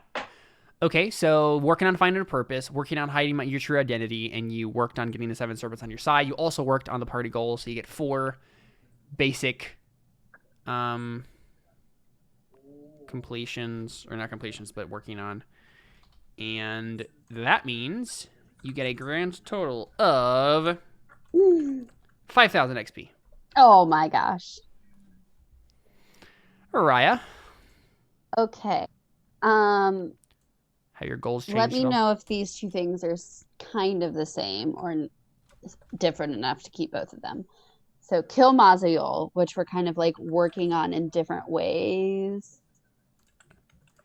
Okay, so working on finding a purpose, working on hiding your true identity, and you worked on getting the Seven Serpents on your side. You also worked on the party goals, so you get 4 basic completions, or not completions, but working on. And that means you get a grand total of 5,000 XP. Oh my gosh. Araya, Okay. have your goals changed? Let me at all? know if these two things are kind of the same or different enough to keep both of them. So kill Mazayol, which we're kind of like working on in different ways.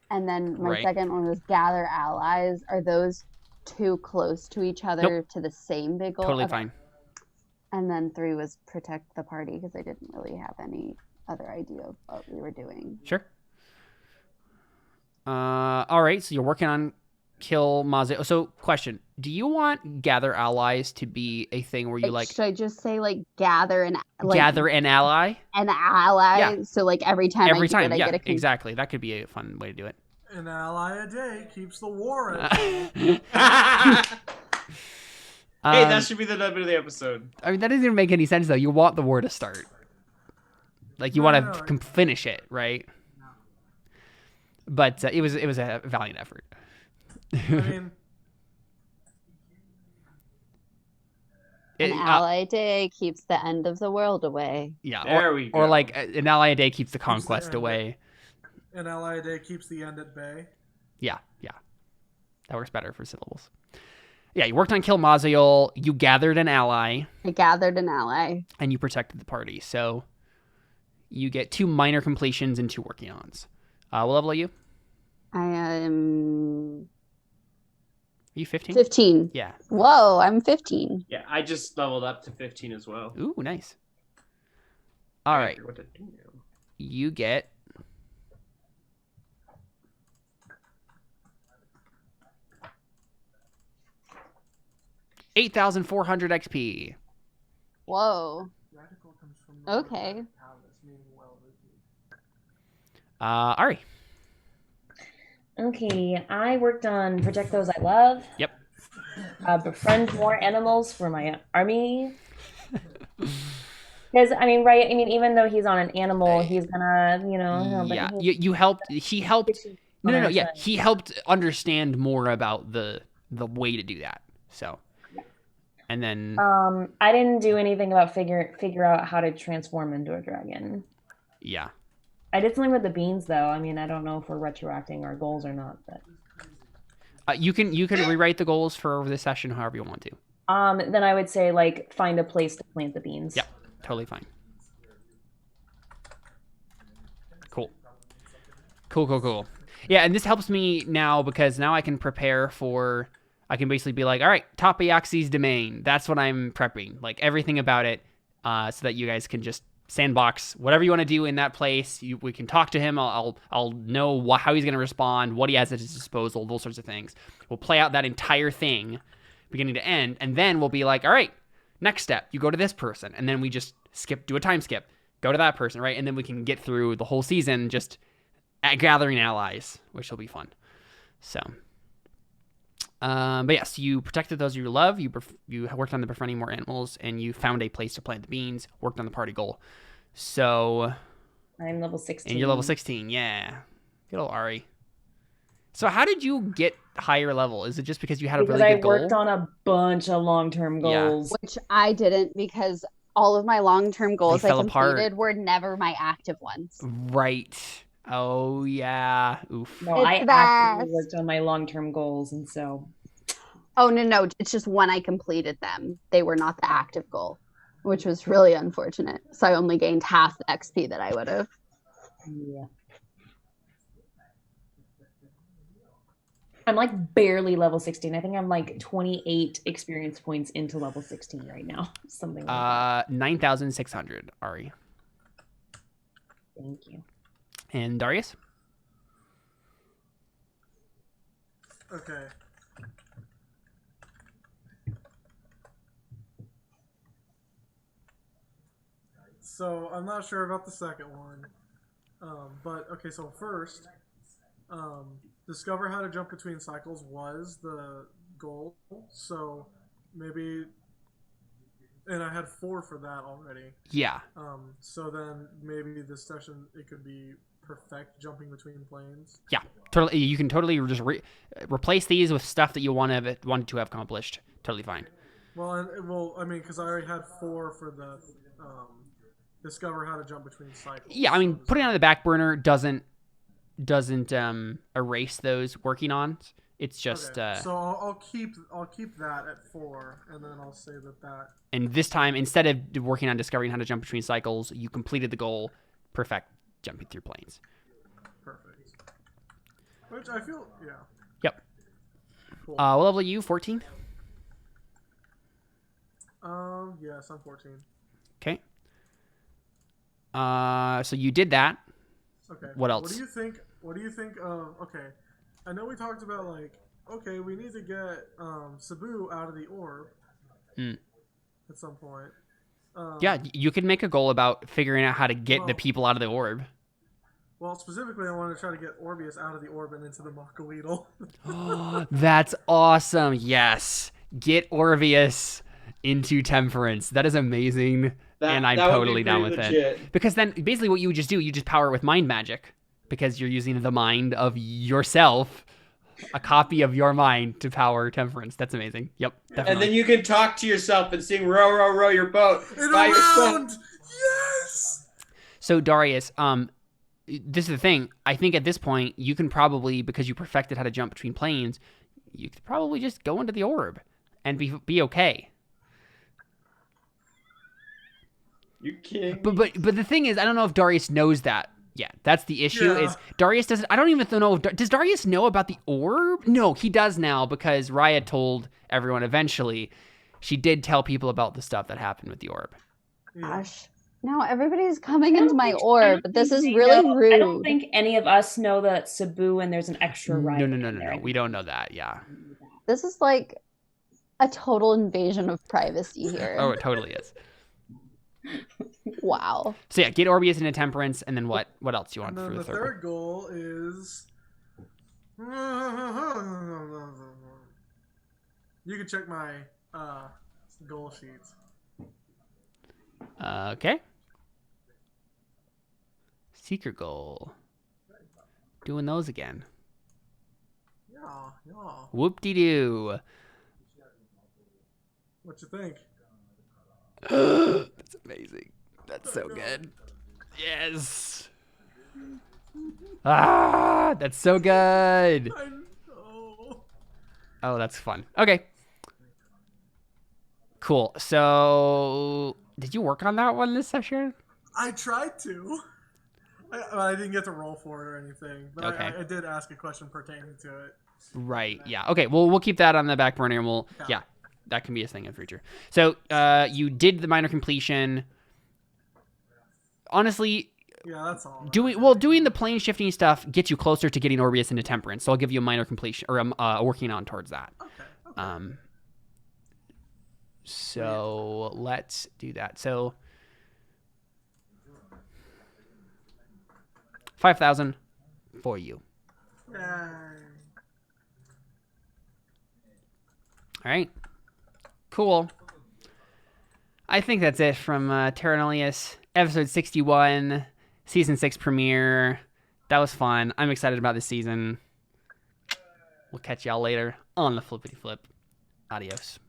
And then my Right. second one was gather allies. Are those too close to each other to the same big goal? Totally Okay. fine. And then 3 was protect the party because I didn't really have any other idea of what we were doing. Sure. All right, so you're working on kill Maze. So, question: do you want gather allies to be a thing where you like Should I just say like gather an gather an ally an ally? Yeah. So like every time every I do time? it, I Yeah, get a exactly. That could be a fun way to do it. An ally a day keeps the war at Hey, that should be the name of the episode. I mean, that doesn't even make any sense though. You want the war to start, like you want No, to finish it, right? But it was a valiant effort. I mean, an ally a day keeps the end of the world away. Yeah, There we go. Or like an ally a day keeps the conquest end. away. an ally a day keeps the end at bay. Yeah, that works better for syllables. Yeah, you worked on Kill Maziel, you gathered an ally, I gathered an ally. and you protected the party. So you get 2 minor completions and 2 working ons. What level are you? I am Are you 15? 15. Yeah. Whoa, I'm 15. Yeah, I just leveled up to 15 as well. Ooh, nice. All right, What to do now. you get $8,400 XP. Whoa. Radical comes from the Okay. word palace, meaning well-rooted. Ari. Okay, I worked on protect those I love. Yep. Befriend more animals for my army. Because I mean, right? I mean, even though he's on an animal, he's gonna, but Yeah, he's- you helped. He helped. No. our Yeah, side. he helped understand more about the way to do that. So, and then I didn't do anything about figure out how to transform into a dragon. yeah, I did something with the beans, though. I mean, I don't know if we're retroacting our goals or not, but you can rewrite the goals for this session however you want to. then I would say like find a place to plant the beans. Yeah, totally fine. Cool. Yeah, and this helps me now because now I can prepare for. I can basically be like, all right, Tapayaxi's domain. That's what I'm prepping, like everything about it, so that you guys can just sandbox whatever you want to do in that place. We can talk to him. I'll know how he's going to respond, what he has at his disposal, those sorts of things. We'll play out that entire thing, beginning to end, and then we'll be like, all right, next step, you go to this person, and then we just do a time skip, go to that person, right, and then we can get through the whole season just gathering allies, which will be fun. So. But yes, you protected those you love. You worked on the befriending more animals, and you found a place to plant the beans. Worked on the party goal. So, I'm level 16. and you're level 16. Yeah, Good old Ari. So how did you get higher level? Is it just because you had a Because really I good goal? worked on a bunch of long-term Yeah. goals. Which I didn't, because all of my long-term goals I fell apart. completed were never my active ones. Right. Oh, yeah. Oof. No, It's I the actually best. worked on my long-term goals, and so Oh, no. It's just when I completed them, they were not the active goal, which was really unfortunate. So I only gained half the XP that I would have. yeah. I'm like barely level 16. I think I'm like 28 experience points into level 16 right now. Something like that. 9,600, Ari. Thank you. And Darius? Okay. So I'm not sure about the second one, but okay. So first, discover how to jump between cycles was the goal. So maybe, and I had 4 for that already. Yeah. So then maybe this session it could be perfect jumping between planes. Yeah. Totally. You can totally just replace these with stuff that you wanted to have accomplished. Totally fine. Well, I mean, because I already had 4 for the discover how to jump between cycles. Yeah, I mean, putting it on the back burner doesn't erase those working on. It's just okay. So I'll keep that at 4, and then I'll say that. And this time, instead of working on discovering how to jump between cycles, you completed the goal. Perfect, jumping through planes. Perfect. Which I feel, yeah. Yep. Cool. What level are you? 14. Yes, I'm 14. Okay. So you did that. Okay. What else? What do you think of? Okay, I know we talked about okay, we need to get Sabu out of the orb at some point. Yeah, you could make a goal about figuring out how to get the people out of the orb. Well, specifically, I wanted to try to get Orbius out of the orb and into the Makaweedle. That's awesome. Yes. Get Orvius into Temperance. That is amazing. And I'm totally down with it. Because then basically what you would just do, you just power it with mind magic. Because you're using the mind of yourself, a copy of your mind to power Temperance. That's amazing. Yep, definitely. And then you can talk to yourself and sing row, row, row your boat. By yourself. Yes! So Darius, this is the thing. I think at this point, you can probably, because you perfected how to jump between planes, you could probably just go into the orb and be okay. You kidding? But the thing is, I don't know if Darius knows that yet. That's the issue. Yeah. Is Darius doesn't. I don't even know. Does Darius know about the orb? No, he does now because Raya told everyone eventually. She did tell people about the stuff that happened with the orb. Gosh. No, everybody's coming into my orb. This is really rude. I don't think any of us know that Sabu and there's an extra rider. No. We don't know that. Yeah. This is like a total invasion of privacy here. Oh, it totally is. Wow. So yeah, get Orbius into Temperance, and then what? What else do you want And for then the the third? third goal is. You can check my goal sheets. Okay. Secret goal. Doing those again. Yeah. Whoop-de-doo. What you think? That's amazing. That's so good. Yes. That's so good. I know. Oh, that's fun. Okay. Cool. So, did you work on that one this session? I tried to. I didn't get to roll for it or anything, but Okay. I did ask a question pertaining to it. Right. Yeah. Okay. Well, we'll keep that on the back burner, and yeah, that can be a thing in the future. So, you did the minor completion. Honestly, Yeah, that's all. doing the plane shifting stuff gets you closer to getting Orbius into Temperance. So I'll give you a minor completion or working on towards that. Okay. So let's do that. So 5,000 for you. Yay. All right. Cool. I think that's it from Terra Nullius, episode 61, season 6 premiere. That was fun. I'm excited about this season. We'll catch y'all later on the flippity flip. Adios.